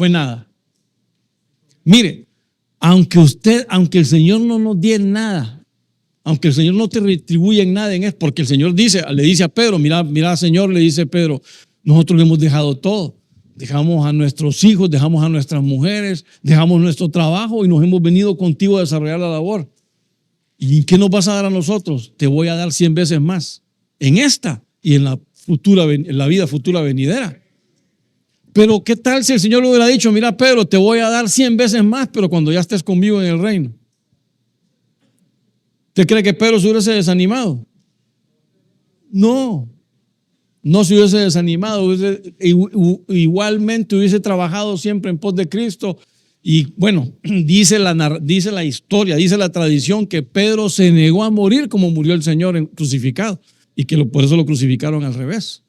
nada? Mire, aunque el Señor no nos dé nada, aunque el Señor no te retribuye en nada en eso, porque el Señor le dice a Pedro, mira Señor, le dice Pedro, nosotros le hemos dejado todo. Dejamos a nuestros hijos, dejamos a nuestras mujeres, dejamos nuestro trabajo y nos hemos venido contigo a desarrollar la labor. ¿Y qué nos vas a dar a nosotros? Te voy a dar 100 veces más en esta y en la vida futura venidera. Pero ¿qué tal si el Señor le hubiera dicho, mira Pedro, te voy a dar 100 veces más, pero cuando ya estés conmigo en el reino? ¿Usted cree que Pedro se hubiese desanimado? No se hubiese desanimado, igualmente hubiese trabajado siempre en pos de Cristo. Y bueno, dice la historia, dice la tradición que Pedro se negó a morir como murió el Señor crucificado y que por eso lo crucificaron al revés.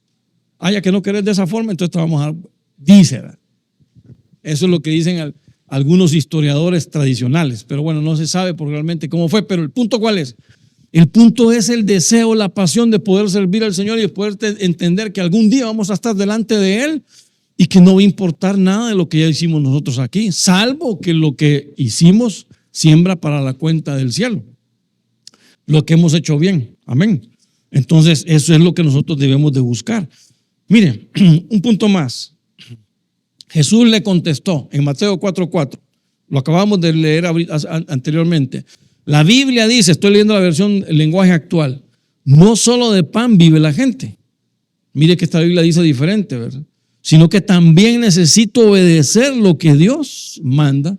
Ya que no querés de esa forma, entonces te vamos a... Dice, eso es lo que dicen algunos historiadores tradicionales, pero bueno, no se sabe realmente cómo fue. Pero el punto ¿cuál es? El punto es el deseo, la pasión de poder servir al Señor y de poder entender que algún día vamos a estar delante de Él y que no va a importar nada de lo que ya hicimos nosotros aquí, salvo que lo que hicimos siembra para la cuenta del cielo, lo que hemos hecho bien. Amén. Entonces, eso es lo que nosotros debemos de buscar. Mire, un punto más. Jesús le contestó en Mateo 4:4, lo acabamos de leer anteriormente. La Biblia dice, estoy leyendo la versión el lenguaje actual, no solo de pan vive la gente. Mire que esta Biblia dice diferente, ¿verdad? Sino que también necesito obedecer lo que Dios manda.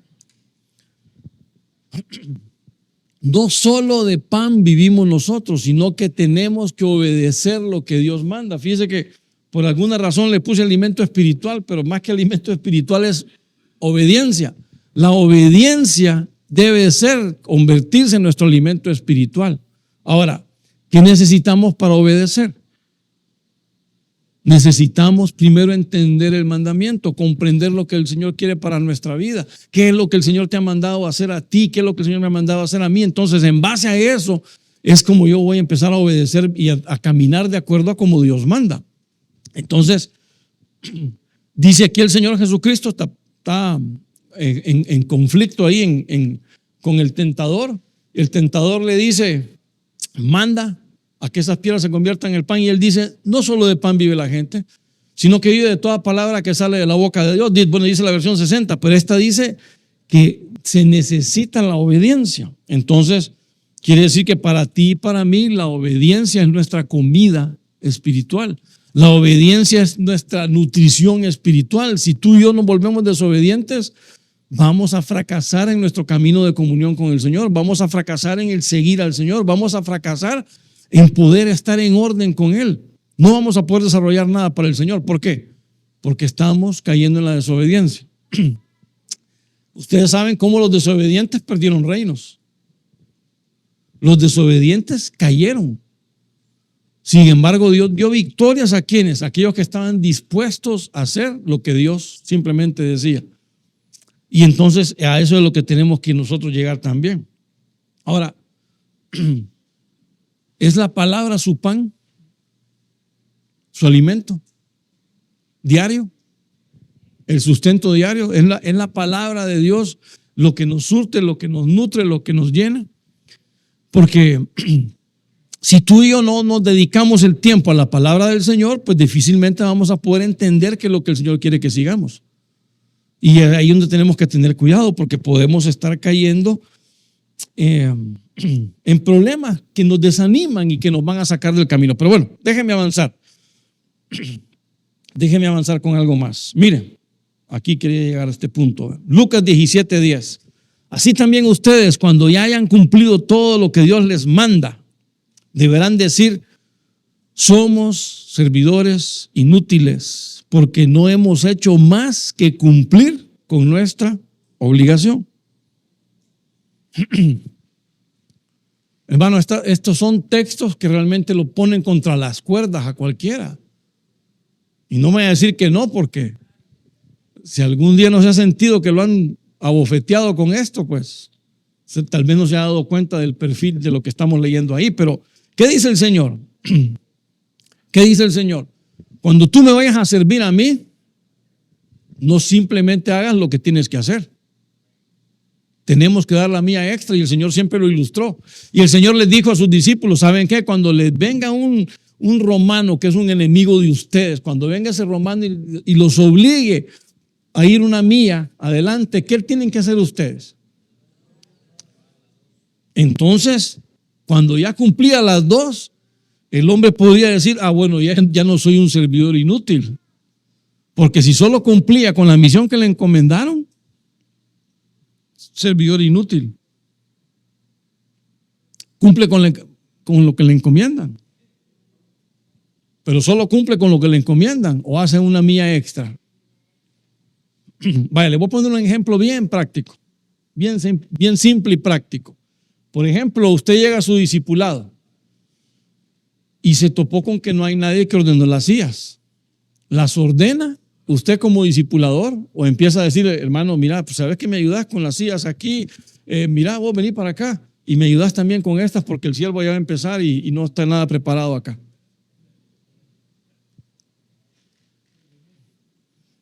No solo de pan vivimos nosotros, sino que tenemos que obedecer lo que Dios manda. Fíjese que por alguna razón le puse alimento espiritual, pero más que alimento espiritual es obediencia. La obediencia debe convertirse en nuestro alimento espiritual. Ahora, ¿qué necesitamos para obedecer? Necesitamos primero entender el mandamiento, comprender lo que el Señor quiere para nuestra vida, qué es lo que el Señor te ha mandado a hacer a ti, qué es lo que el Señor me ha mandado a hacer a mí. Entonces, en base a eso, es como yo voy a empezar a obedecer y a caminar de acuerdo a como Dios manda. Entonces, dice aquí el Señor Jesucristo está en conflicto ahí con el tentador. El tentador le dice, manda a que esas piedras se conviertan en el pan. Y él dice, no solo de pan vive la gente, sino que vive de toda palabra que sale de la boca de Dios. Bueno, dice la versión 60, pero esta dice que se necesita la obediencia. Entonces, quiere decir que para ti y para mí la obediencia es nuestra comida espiritual. La obediencia es nuestra nutrición espiritual. Si tú y yo nos volvemos desobedientes, vamos a fracasar en nuestro camino de comunión con el Señor. Vamos a fracasar en el seguir al Señor. Vamos a fracasar en poder estar en orden con Él. No vamos a poder desarrollar nada para el Señor. ¿Por qué? Porque estamos cayendo en la desobediencia. Ustedes saben cómo los desobedientes perdieron reinos. Los desobedientes cayeron. Sin embargo, Dios dio victorias a quienes, aquellos que estaban dispuestos a hacer lo que Dios simplemente decía. Y entonces a eso es lo que tenemos que nosotros llegar también. Ahora, ¿es la palabra su pan? ¿Su alimento diario? ¿El sustento diario? ¿Es la palabra de Dios lo que nos surte, lo que nos nutre, lo que nos llena? Porque si tú y yo no nos dedicamos el tiempo a la palabra del Señor, pues difícilmente vamos a poder entender qué es lo que el Señor quiere que sigamos. Y ahí es donde tenemos que tener cuidado, porque podemos estar cayendo en problemas que nos desaniman y que nos van a sacar del camino. Pero bueno, déjenme avanzar. Déjenme avanzar con algo más. Miren, aquí quería llegar a este punto. Lucas 17:10. Así también ustedes, cuando ya hayan cumplido todo lo que Dios les manda, deberán decir, somos servidores inútiles, porque no hemos hecho más que cumplir con nuestra obligación. Hermano, estos son textos que realmente lo ponen contra las cuerdas a cualquiera. Y no me voy a decir que no, porque si algún día no se ha sentido que lo han abofeteado con esto, pues tal vez no se ha dado cuenta del perfil de lo que estamos leyendo ahí. Pero, ¿qué dice el Señor? ¿Qué dice el Señor? Cuando tú me vayas a servir a mí, no simplemente hagas lo que tienes que hacer. Tenemos que dar la mía extra, y el Señor siempre lo ilustró. Y el Señor les dijo a sus discípulos, ¿saben qué? Cuando les venga un romano que es un enemigo de ustedes, cuando venga ese romano y los obligue a ir una milla adelante, ¿qué tienen que hacer ustedes? Entonces, cuando ya cumplía las dos, el hombre podía decir, bueno, ya no soy un servidor inútil. Porque si solo cumplía con la misión que le encomendaron, servidor inútil. Cumple con lo que le encomiendan. Pero solo cumple con lo que le encomiendan o hace una milla extra. Vaya, le voy a poner un ejemplo bien práctico, bien simple y práctico. Por ejemplo, usted llega a su discipulado y se topó con que no hay nadie que ordenó las sillas. ¿Las ordena usted como discipulador o empieza a decirle, hermano, mira, pues sabes que me ayudas con las sillas aquí, mira, vos vení para acá y me ayudas también con estas porque el siervo ya va a empezar y no está nada preparado acá?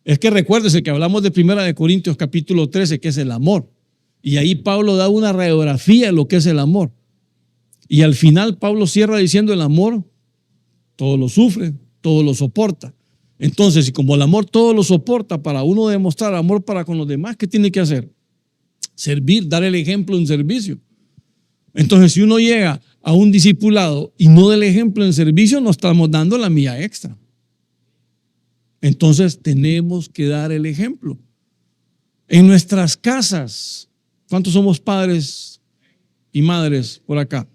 Es que recuérdese que hablamos de 1 Corintios capítulo 13, que es el amor. Y ahí Pablo da una radiografía de lo que es el amor. Y al final Pablo cierra diciendo, el amor todo lo sufre, todo lo soporta. Entonces, y como el amor todo lo soporta, para uno demostrar amor para con los demás, ¿qué tiene que hacer? Servir, dar el ejemplo en servicio. Entonces, si uno llega a un discipulado y no da el ejemplo en servicio, no estamos dando la milla extra. Entonces tenemos que dar el ejemplo. En nuestras casas, ¿cuántos somos padres y madres por acá?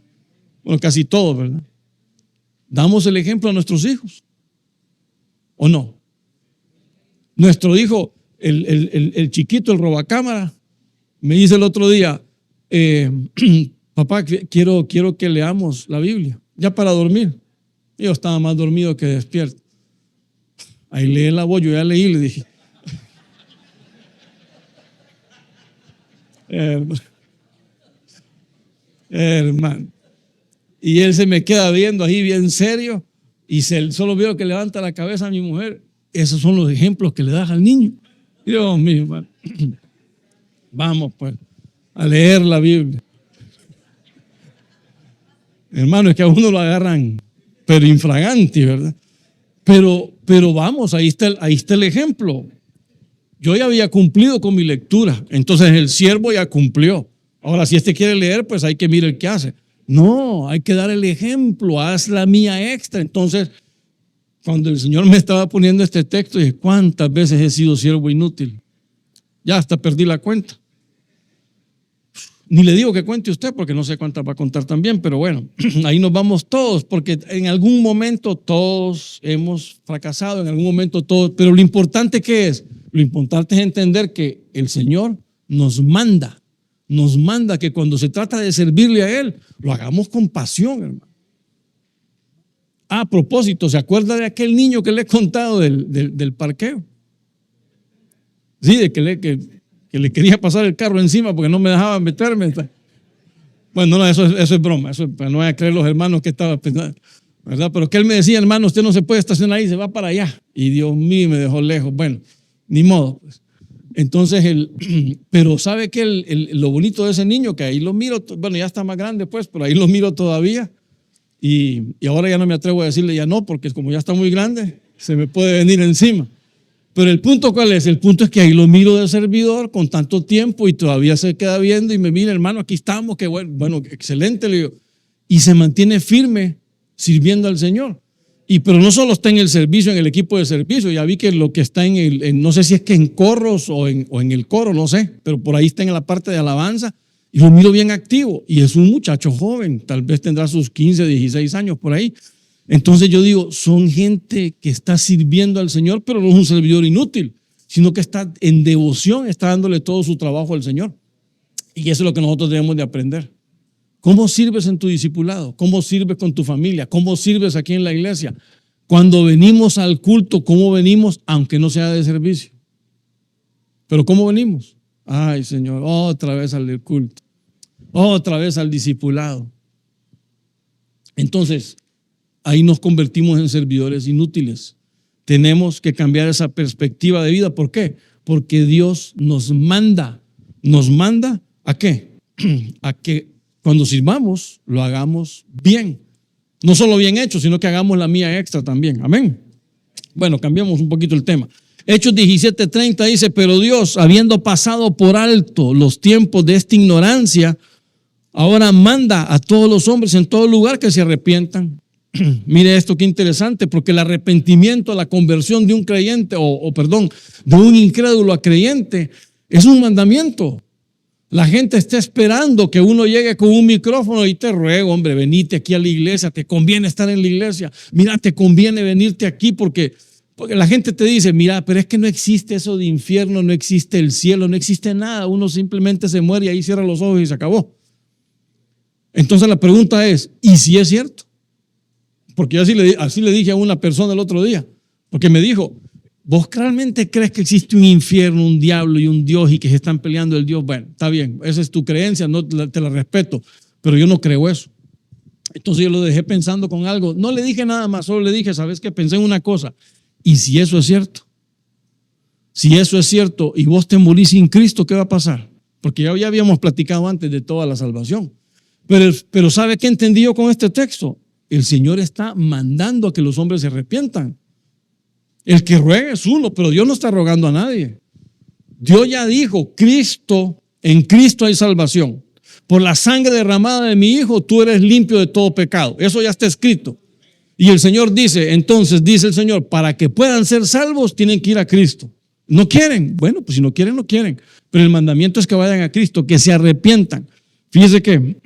Bueno, casi todos, ¿verdad? ¿Damos el ejemplo a nuestros hijos? ¿O no? Nuestro hijo, el chiquito, el robacámara, me dice el otro día, papá, quiero que leamos la Biblia, ya para dormir. Yo estaba más dormido que despierto. Ahí lee la voz, yo ya leí, le dije. Hermano. Y él se me queda viendo ahí bien serio y solo veo que levanta la cabeza a mi mujer. Esos son los ejemplos que le das al niño. Dios mío, hermano. Vamos pues a leer la Biblia. Hermano, es que a uno lo agarran, pero infraganti, ¿verdad? Pero vamos, ahí está el ejemplo. Yo ya había cumplido con mi lectura, entonces el siervo ya cumplió. Ahora, si quiere leer, pues hay que mirar qué hace. No, hay que dar el ejemplo, haz la mía extra. Entonces, cuando el Señor me estaba poniendo este texto, dije, ¿cuántas veces he sido siervo inútil? Ya hasta perdí la cuenta. Ni le digo que cuente usted porque no sé cuántas va a contar también, pero bueno, ahí nos vamos todos, porque en algún momento todos hemos fracasado, en algún momento todos, pero lo importante ¿qué es? Lo importante es entender que el Señor nos manda que cuando se trata de servirle a Él, lo hagamos con pasión, hermano. A propósito, ¿se acuerda de aquel niño que le he contado del parqueo? Sí, de que le quería pasar el carro encima porque no me dejaba meterme. Bueno, no, eso es broma, eso no voy a creer los hermanos que estaba pensando, ¿verdad? Pero que él me decía, hermano, usted no se puede estacionar ahí, se va para allá. Y Dios mío, me dejó lejos. Bueno, ni modo, pues. Entonces, pero ¿sabe qué? Lo bonito de ese niño, que ahí lo miro, bueno, ya está más grande pues, pero ahí lo miro todavía. Y ahora ya no me atrevo a decirle ya no, porque como ya está muy grande, se me puede venir encima. Pero el punto ¿cuál es? El punto es que ahí lo miro de servidor con tanto tiempo y todavía se queda viendo y me mira, hermano, aquí estamos, que bueno, excelente, le digo. Y se mantiene firme sirviendo al Señor. Pero no solo está en el servicio, en el equipo de servicio, ya vi que lo que está no sé si es que en corros o en el coro, no sé, pero por ahí está en la parte de alabanza y lo miro bien activo. Y es un muchacho joven, tal vez tendrá sus 15, 16 años por ahí. Entonces yo digo, son gente que está sirviendo al Señor, pero no es un servidor inútil, sino que está en devoción, está dándole todo su trabajo al Señor. Y eso es lo que nosotros debemos de aprender. ¿Cómo sirves en tu discipulado? ¿Cómo sirves con tu familia? ¿Cómo sirves aquí en la iglesia? Cuando venimos al culto, ¿cómo venimos? Aunque no sea de servicio. ¿Pero cómo venimos? Ay, Señor, otra vez al culto, otra vez al discipulado. Entonces, ahí nos convertimos en servidores inútiles. Tenemos que cambiar esa perspectiva de vida. ¿Por qué? Porque Dios nos manda. ¿Nos manda a qué? A que cuando sirvamos, lo hagamos bien. No solo bien hecho, sino que hagamos la mía extra también. Amén. Bueno, cambiamos un poquito el tema. Hechos 17:30 dice, pero Dios, habiendo pasado por alto los tiempos de esta ignorancia, ahora manda a todos los hombres en todo lugar que se arrepientan. Mire esto, qué interesante, porque el arrepentimiento, la conversión de un creyente, de un incrédulo a creyente, es un mandamiento. La gente está esperando que uno llegue con un micrófono y te ruego, hombre, venite aquí a la iglesia, te conviene estar en la iglesia, mira, te conviene venirte aquí porque la gente te dice, mira, pero es que no existe eso de infierno, no existe el cielo, no existe nada, uno simplemente se muere y ahí cierra los ojos y se acabó. Entonces la pregunta es, ¿y si es cierto? Porque yo así le dije a una persona el otro día, porque me dijo, ¿vos realmente crees que existe un infierno, un diablo y un Dios y que se están peleando el Dios? Bueno, está bien, esa es tu creencia, no te la respeto, pero yo no creo eso. Entonces yo lo dejé pensando con algo, no le dije nada más, solo le dije, ¿sabes qué? Pensé en una cosa, ¿y si eso es cierto? Si eso es cierto y vos te morís sin Cristo, ¿qué va a pasar? Porque ya habíamos platicado antes de toda la salvación. Pero ¿sabe qué entendí yo con este texto? El Señor está mandando a que los hombres se arrepientan. El que ruega es uno, pero Dios no está rogando a nadie. Dios ya dijo, en Cristo hay salvación. Por la sangre derramada de mi Hijo, tú eres limpio de todo pecado. Eso ya está escrito. Y el Señor dice, entonces dice el Señor, para que puedan ser salvos, tienen que ir a Cristo. ¿No quieren? Bueno, pues si no quieren, no quieren. Pero el mandamiento es que vayan a Cristo, que se arrepientan. Fíjese que,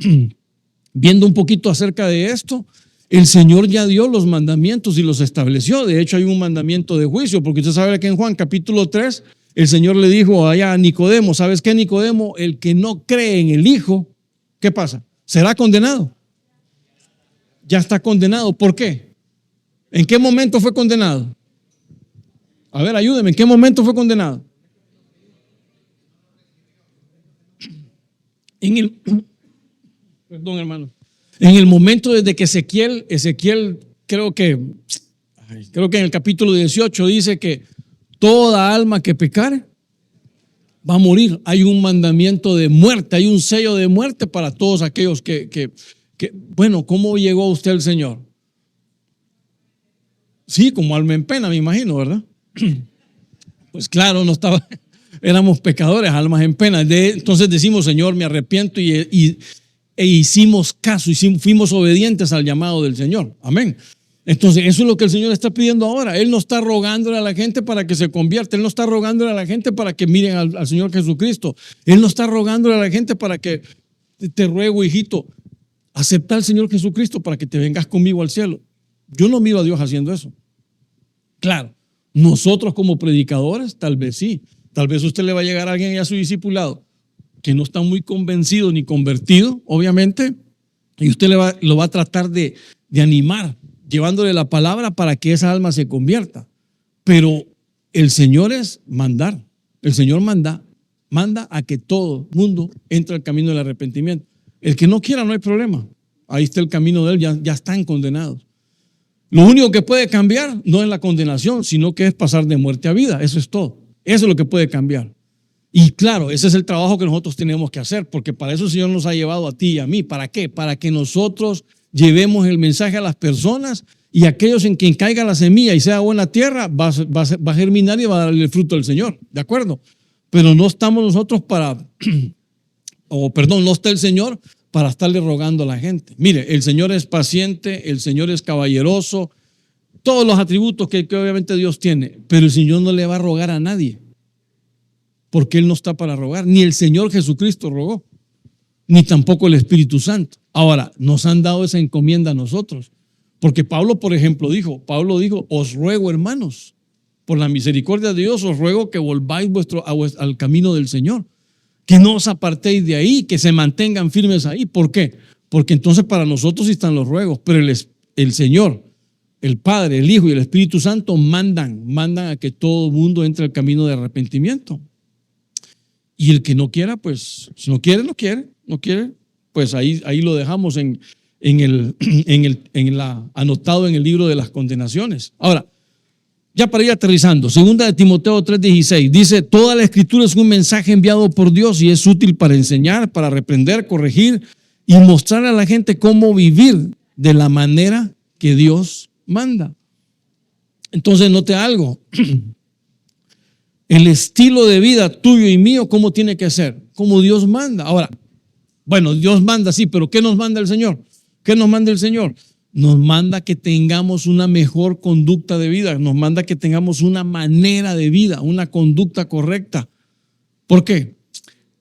viendo un poquito acerca de esto, el Señor ya dio los mandamientos y los estableció. De hecho, hay un mandamiento de juicio, porque usted sabe que en Juan capítulo 3, el Señor le dijo allá a Nicodemo, ¿sabes qué, Nicodemo? El que no cree en el Hijo, ¿qué pasa? ¿Será condenado? Ya está condenado. ¿Por qué? ¿En qué momento fue condenado? A ver, ayúdeme, ¿en qué momento fue condenado? En el, perdón, hermano. En el momento desde que Ezequiel creo que en el capítulo 18 dice que toda alma que pecare va a morir. Hay un mandamiento de muerte, hay un sello de muerte para todos aquellos que bueno, ¿cómo llegó usted al Señor? Sí, como alma en pena, me imagino, ¿verdad? Pues claro, éramos pecadores, almas en pena. Entonces decimos, Señor, me arrepiento e hicimos caso, fuimos obedientes al llamado del Señor. Amén. Entonces, eso es lo que el Señor está pidiendo ahora. Él no está rogándole a la gente para que se convierta. Él no está rogándole a la gente para que miren al Señor Jesucristo. Él no está rogándole a la gente para que te ruego, hijito, acepta al Señor Jesucristo para que te vengas conmigo al cielo. Yo no miro a Dios haciendo eso. Claro, nosotros como predicadores, tal vez sí. Tal vez usted le va a llegar a alguien a su discipulado que no está muy convencido ni convertido, obviamente, y usted lo va a tratar de animar, llevándole la palabra para que esa alma se convierta. Pero el Señor es mandar. El Señor manda a que todo mundo entre al camino del arrepentimiento. El que no quiera, no hay problema. Ahí está el camino de él, ya están condenados. Lo único que puede cambiar no es la condenación, sino que es pasar de muerte a vida. Eso es todo. Eso es lo que puede cambiar. Y claro, ese es el trabajo que nosotros tenemos que hacer, porque para eso el Señor nos ha llevado a ti y a mí. ¿Para qué? Para que nosotros llevemos el mensaje a las personas y aquellos en quien caiga la semilla y sea buena tierra, va a germinar y va a darle el fruto del Señor. ¿De acuerdo? Pero no estamos nosotros no está el Señor para estarle rogando a la gente. Mire, el Señor es paciente, el Señor es caballeroso, todos los atributos que obviamente Dios tiene, pero el Señor no le va a rogar a nadie, porque Él no está para rogar, ni el Señor Jesucristo rogó, ni tampoco el Espíritu Santo. Ahora, nos han dado esa encomienda a nosotros, porque Pablo, por ejemplo, dijo, os ruego, hermanos, por la misericordia de Dios, os ruego que volváis al camino del Señor, que no os apartéis de ahí, que se mantengan firmes ahí. ¿Por qué? Porque entonces para nosotros sí están los ruegos, pero el Señor, el Padre, el Hijo y el Espíritu Santo mandan a que todo el mundo entre al camino de arrepentimiento. Y el que no quiera, pues, si no quiere, pues ahí lo dejamos anotado en el libro de las condenaciones. Ahora, ya para ir aterrizando, 2 de Timoteo 3:16 dice, toda la escritura es un mensaje enviado por Dios y es útil para enseñar, para reprender, corregir y mostrar a la gente cómo vivir de la manera que Dios manda. Entonces, note algo. El estilo de vida tuyo y mío, ¿cómo tiene que ser? Como Dios manda. Ahora, bueno, Dios manda, sí, pero ¿qué nos manda el Señor? ¿Qué nos manda el Señor? Nos manda que tengamos una mejor conducta de vida, nos manda que tengamos una manera de vida, una conducta correcta. ¿Por qué?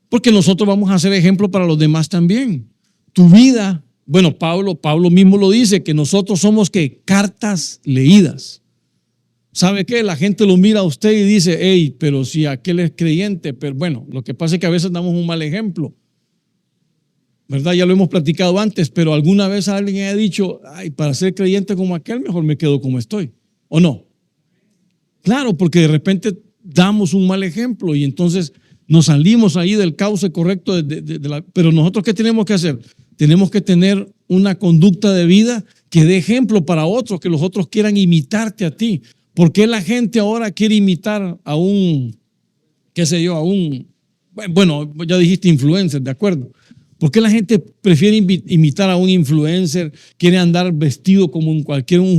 Porque nosotros vamos a ser ejemplo para los demás también. Tu vida, bueno, Pablo mismo lo dice, que nosotros somos ¿qué? Cartas leídas. ¿Sabe qué? La gente lo mira a usted y dice, hey, pero si aquel es creyente, pero bueno, lo que pasa es que a veces damos un mal ejemplo. ¿Verdad? Ya lo hemos platicado antes, pero alguna vez alguien ha dicho, ay, para ser creyente como aquel, mejor me quedo como estoy. ¿O no? Claro, porque de repente damos un mal ejemplo y entonces nos salimos ahí del cauce correcto. Pero nosotros, ¿qué tenemos que hacer? Tenemos que tener una conducta de vida que dé ejemplo para otros, que los otros quieran imitarte a ti. ¿Por qué la gente ahora quiere imitar a bueno, ya dijiste influencer, ¿de acuerdo? ¿Por qué la gente prefiere imitar a un influencer? Quiere andar vestido como un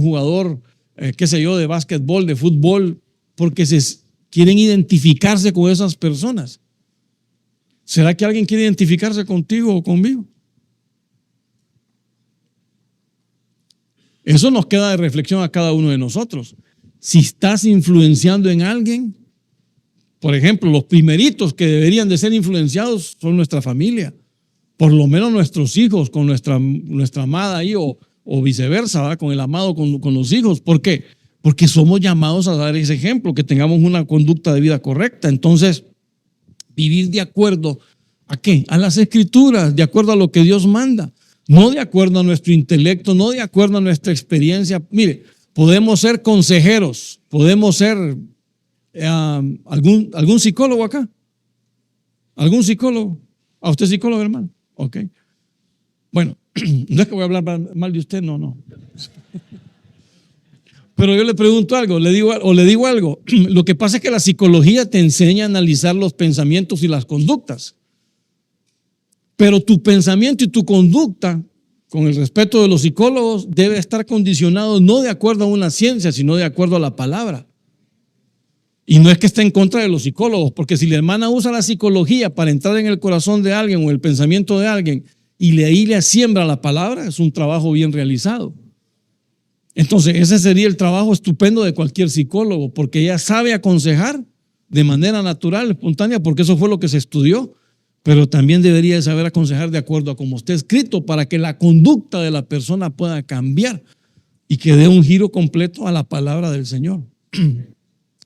jugador, de básquetbol, de fútbol, porque quieren identificarse con esas personas. ¿Será que alguien quiere identificarse contigo o conmigo? Eso nos queda de reflexión a cada uno de nosotros. Si estás influenciando en alguien, por ejemplo, los primeritos que deberían de ser influenciados son nuestra familia. Por lo menos nuestros hijos, con nuestra amada ahí, o viceversa, ¿verdad? Con el amado, con los hijos. ¿Por qué? Porque somos llamados a dar ese ejemplo, que tengamos una conducta de vida correcta. Entonces, vivir de acuerdo ¿a qué? A las escrituras, de acuerdo a lo que Dios manda. No de acuerdo a nuestro intelecto, no de acuerdo a nuestra experiencia. Mire, podemos ser consejeros, podemos ser ¿Algún psicólogo acá? ¿Algún psicólogo? ¿A usted es psicólogo, hermano? Ok. Bueno, no es que voy a hablar mal de usted, no. Pero yo le pregunto algo, le digo algo. Lo que pasa es que la psicología te enseña a analizar los pensamientos y las conductas. Pero tu pensamiento y tu conducta, con el respeto de los psicólogos, debe estar condicionado no de acuerdo a una ciencia, sino de acuerdo a la palabra. Y no es que esté en contra de los psicólogos, porque si la hermana usa la psicología para entrar en el corazón de alguien o el pensamiento de alguien y ahí le siembra la palabra, es un trabajo bien realizado. Entonces, ese sería el trabajo estupendo de cualquier psicólogo, porque ella sabe aconsejar de manera natural, espontánea, porque eso fue lo que se estudió, pero también debería saber aconsejar de acuerdo a cómo está escrito, para que la conducta de la persona pueda cambiar y que dé un giro completo a la palabra del Señor.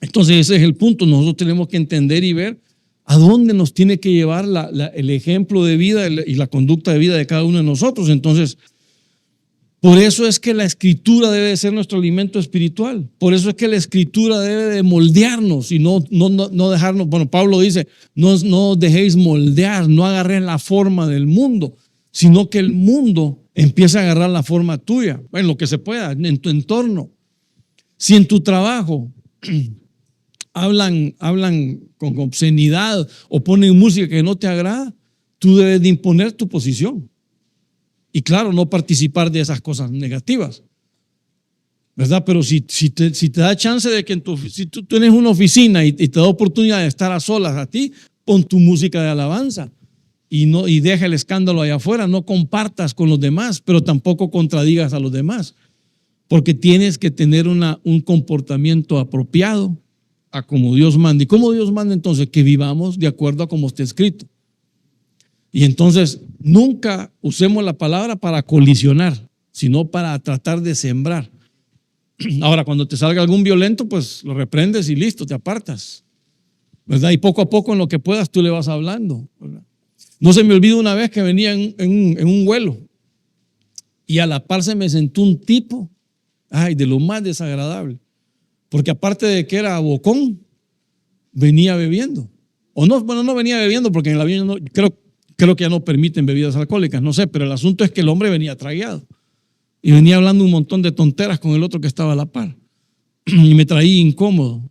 Entonces, ese es el punto. Nosotros tenemos que entender y ver a dónde nos tiene que llevar el ejemplo de vida y la conducta de vida de cada uno de nosotros. Entonces, por eso es que la Escritura debe de ser nuestro alimento espiritual. Por eso es que la Escritura debe de moldearnos y no dejarnos. Bueno, Pablo dice, no dejéis moldear, no agarren la forma del mundo, sino que el mundo empiece a agarrar la forma tuya, en lo que se pueda, en tu entorno. Si en tu trabajo hablan con obscenidad o ponen música que no te agrada, tú debes de imponer tu posición. Y claro, no participar de esas cosas negativas, ¿verdad? Pero si te da chance de que si tú tienes una oficina y te da oportunidad de estar a solas a ti, pon tu música de alabanza y deja el escándalo allá afuera. No compartas con los demás, pero tampoco contradigas a los demás, porque tienes que tener un comportamiento apropiado a como Dios manda. ¿Y cómo Dios manda entonces? Que vivamos de acuerdo a como está escrito. Y entonces nunca usemos la palabra para colisionar, sino para tratar de sembrar. Ahora, cuando te salga algún violento, pues lo reprendes y listo, te apartas, ¿verdad? Y poco a poco en lo que puedas tú le vas hablando, ¿verdad? No se me olvida una vez que venía en un vuelo y a la par se me sentó un tipo, de lo más desagradable, porque aparte de que era bocón, venía bebiendo. O no, bueno, no venía bebiendo porque en el avión creo que ya no permiten bebidas alcohólicas, no sé, pero el asunto es que el hombre venía tragueado y venía hablando un montón de tonteras con el otro que estaba a la par y me traía incómodo.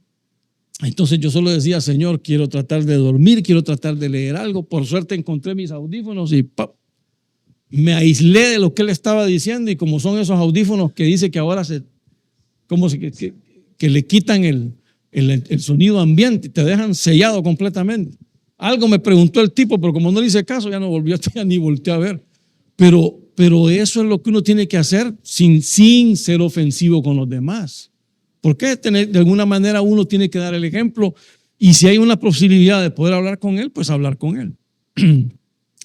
Entonces yo solo decía, Señor, quiero tratar de dormir, quiero tratar de leer algo. Por suerte encontré mis audífonos y me aislé de lo que él estaba diciendo, y como son esos audífonos que dice que ahora que le quitan el sonido ambiente, te dejan sellado completamente. Algo me preguntó el tipo, pero como no le hice caso, ya no volvió, ya ni volteé a ver. Pero eso es lo que uno tiene que hacer sin ser ofensivo con los demás. Porque de alguna manera uno tiene que dar el ejemplo, y si hay una posibilidad de poder hablar con él, pues hablar con él.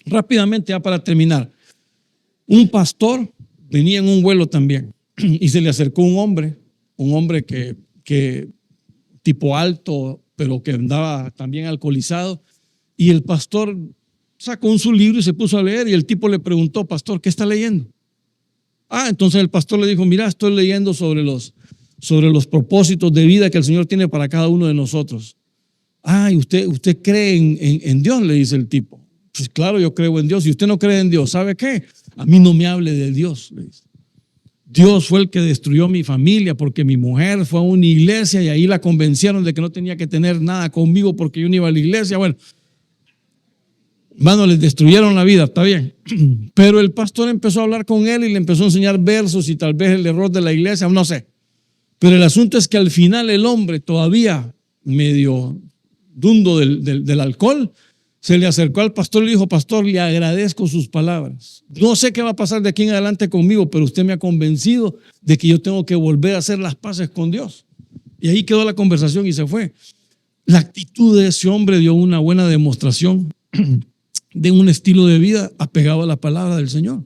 Rápidamente, ya para terminar, un pastor venía en un vuelo también y se le acercó un hombre que tipo alto, pero que andaba también alcoholizado. Y el pastor sacó su libro y se puso a leer, y el tipo le preguntó, pastor, ¿qué está leyendo? Entonces el pastor le dijo, mira, estoy leyendo sobre los propósitos de vida que el Señor tiene para cada uno de nosotros. ¿Y usted cree en Dios?, le dice el tipo. Pues claro, yo creo en Dios. Si usted no cree en Dios, ¿sabe qué? A mí no me hable de Dios, le dice. Dios fue el que destruyó mi familia porque mi mujer fue a una iglesia y ahí la convencieron de que no tenía que tener nada conmigo porque yo no iba a la iglesia. Bueno, les destruyeron la vida, está bien. Pero el pastor empezó a hablar con él y le empezó a enseñar versos y tal vez el error de la iglesia, no sé. Pero el asunto es que al final el hombre, todavía medio dundo del alcohol, se le acercó al pastor y le dijo, pastor, le agradezco sus palabras. No sé qué va a pasar de aquí en adelante conmigo, pero usted me ha convencido de que yo tengo que volver a hacer las paces con Dios. Y ahí quedó la conversación y se fue. La actitud de ese hombre dio una buena demostración de un estilo de vida apegado a la palabra del Señor.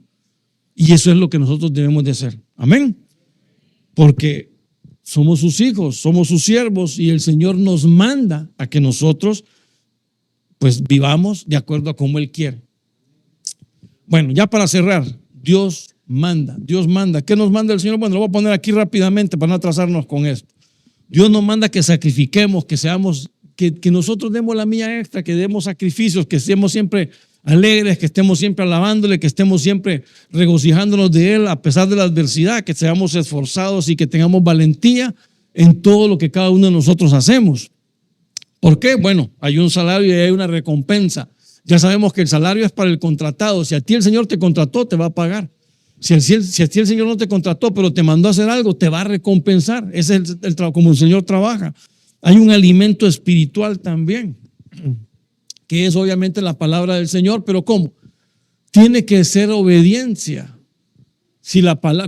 Y eso es lo que nosotros debemos de hacer. Amén. Porque somos sus hijos, somos sus siervos, y el Señor nos manda a que nosotros pues vivamos de acuerdo a como Él quiere. Bueno, ya para cerrar, Dios manda. ¿Qué nos manda el Señor? Bueno, lo voy a poner aquí rápidamente para no atrasarnos con esto. Dios nos manda que sacrifiquemos, que nosotros demos la milla extra, que demos sacrificios, que estemos siempre alegres, que estemos siempre alabándole, que estemos siempre regocijándonos de Él a pesar de la adversidad, que seamos esforzados y que tengamos valentía en todo lo que cada uno de nosotros hacemos. ¿Por qué? Bueno, hay un salario y hay una recompensa. Ya sabemos que el salario es para el contratado. Si a ti el Señor te contrató, te va a pagar. Si a ti el Señor no te contrató, pero te mandó a hacer algo, te va a recompensar. Ese es el trabajo, como el Señor trabaja. Hay un alimento espiritual también, que es obviamente la palabra del Señor, pero ¿cómo? Tiene que ser obediencia.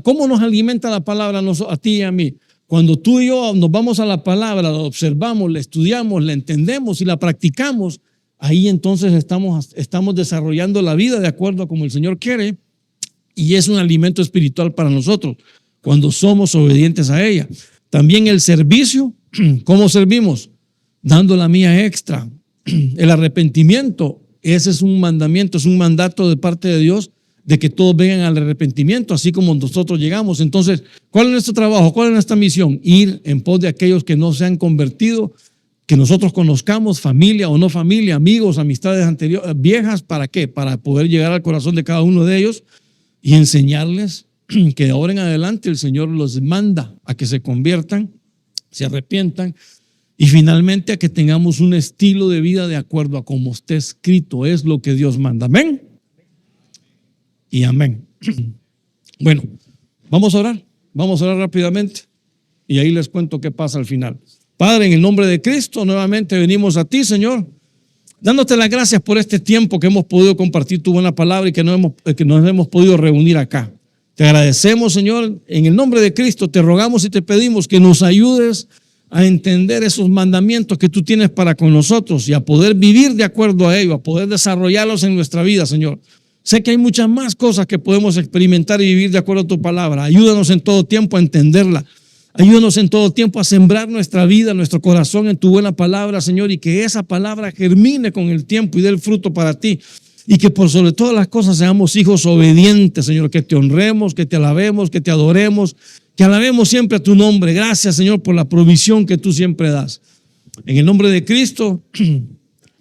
¿Cómo nos alimenta la palabra a ti y a mí? Cuando tú y yo nos vamos a la palabra, la observamos, la estudiamos, la entendemos y la practicamos, ahí entonces estamos desarrollando la vida de acuerdo a como el Señor quiere, y es un alimento espiritual para nosotros cuando somos obedientes a ella. También el servicio, ¿cómo servimos? Dando la mía extra. El arrepentimiento, ese es un mandamiento, es un mandato de parte de Dios de que todos vengan al arrepentimiento, así como nosotros llegamos. Entonces, ¿cuál es nuestro trabajo? ¿Cuál es nuestra misión? Ir en pos de aquellos que no se han convertido, que nosotros conozcamos, familia o no familia, amigos, amistades anteriores, viejas, ¿para qué? Para poder llegar al corazón de cada uno de ellos y enseñarles que de ahora en adelante el Señor los manda a que se conviertan, se arrepientan y finalmente a que tengamos un estilo de vida de acuerdo a como está escrito, es lo que Dios manda. Amén y amén. Bueno, vamos a orar rápidamente y ahí les cuento qué pasa al final. Padre, en el nombre de Cristo, nuevamente venimos a ti, Señor, dándote las gracias por este tiempo que hemos podido compartir tu buena palabra y que nos hemos podido reunir acá. Te agradecemos, Señor, en el nombre de Cristo, te rogamos y te pedimos que nos ayudes a entender esos mandamientos que tú tienes para con nosotros y a poder vivir de acuerdo a ellos, a poder desarrollarlos en nuestra vida, Señor. Sé que hay muchas más cosas que podemos experimentar y vivir de acuerdo a tu palabra. Ayúdanos en todo tiempo a entenderla. Ayúdanos en todo tiempo a sembrar nuestra vida, nuestro corazón en tu buena palabra, Señor, y que esa palabra germine con el tiempo y dé el fruto para ti. Y que por sobre todas las cosas seamos hijos obedientes, Señor, que te honremos, que te alabemos, que te adoremos, que alabemos siempre a tu nombre. Gracias, Señor, por la provisión que tú siempre das. En el nombre de Cristo,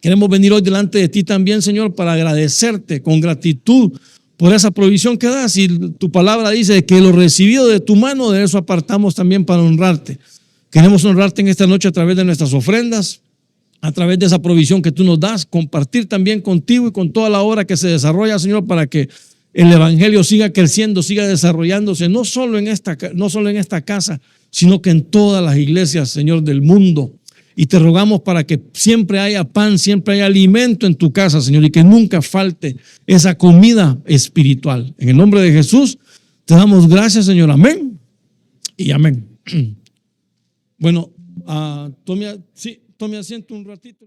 queremos venir hoy delante de ti también, Señor, para agradecerte con gratitud por esa provisión que das. Y tu palabra dice que lo recibido de tu mano, de eso apartamos también para honrarte. Queremos honrarte en esta noche a través de nuestras ofrendas, a través de esa provisión que tú nos das, compartir también contigo y con toda la obra que se desarrolla, Señor, para que el evangelio siga creciendo, siga desarrollándose, no solo en esta casa, sino que en todas las iglesias, Señor, del mundo. Y te rogamos para que siempre haya pan, siempre haya alimento en tu casa, Señor, y que nunca falte esa comida espiritual. En el nombre de Jesús, te damos gracias, Señor. Amén y amén. Bueno, tome asiento un ratito.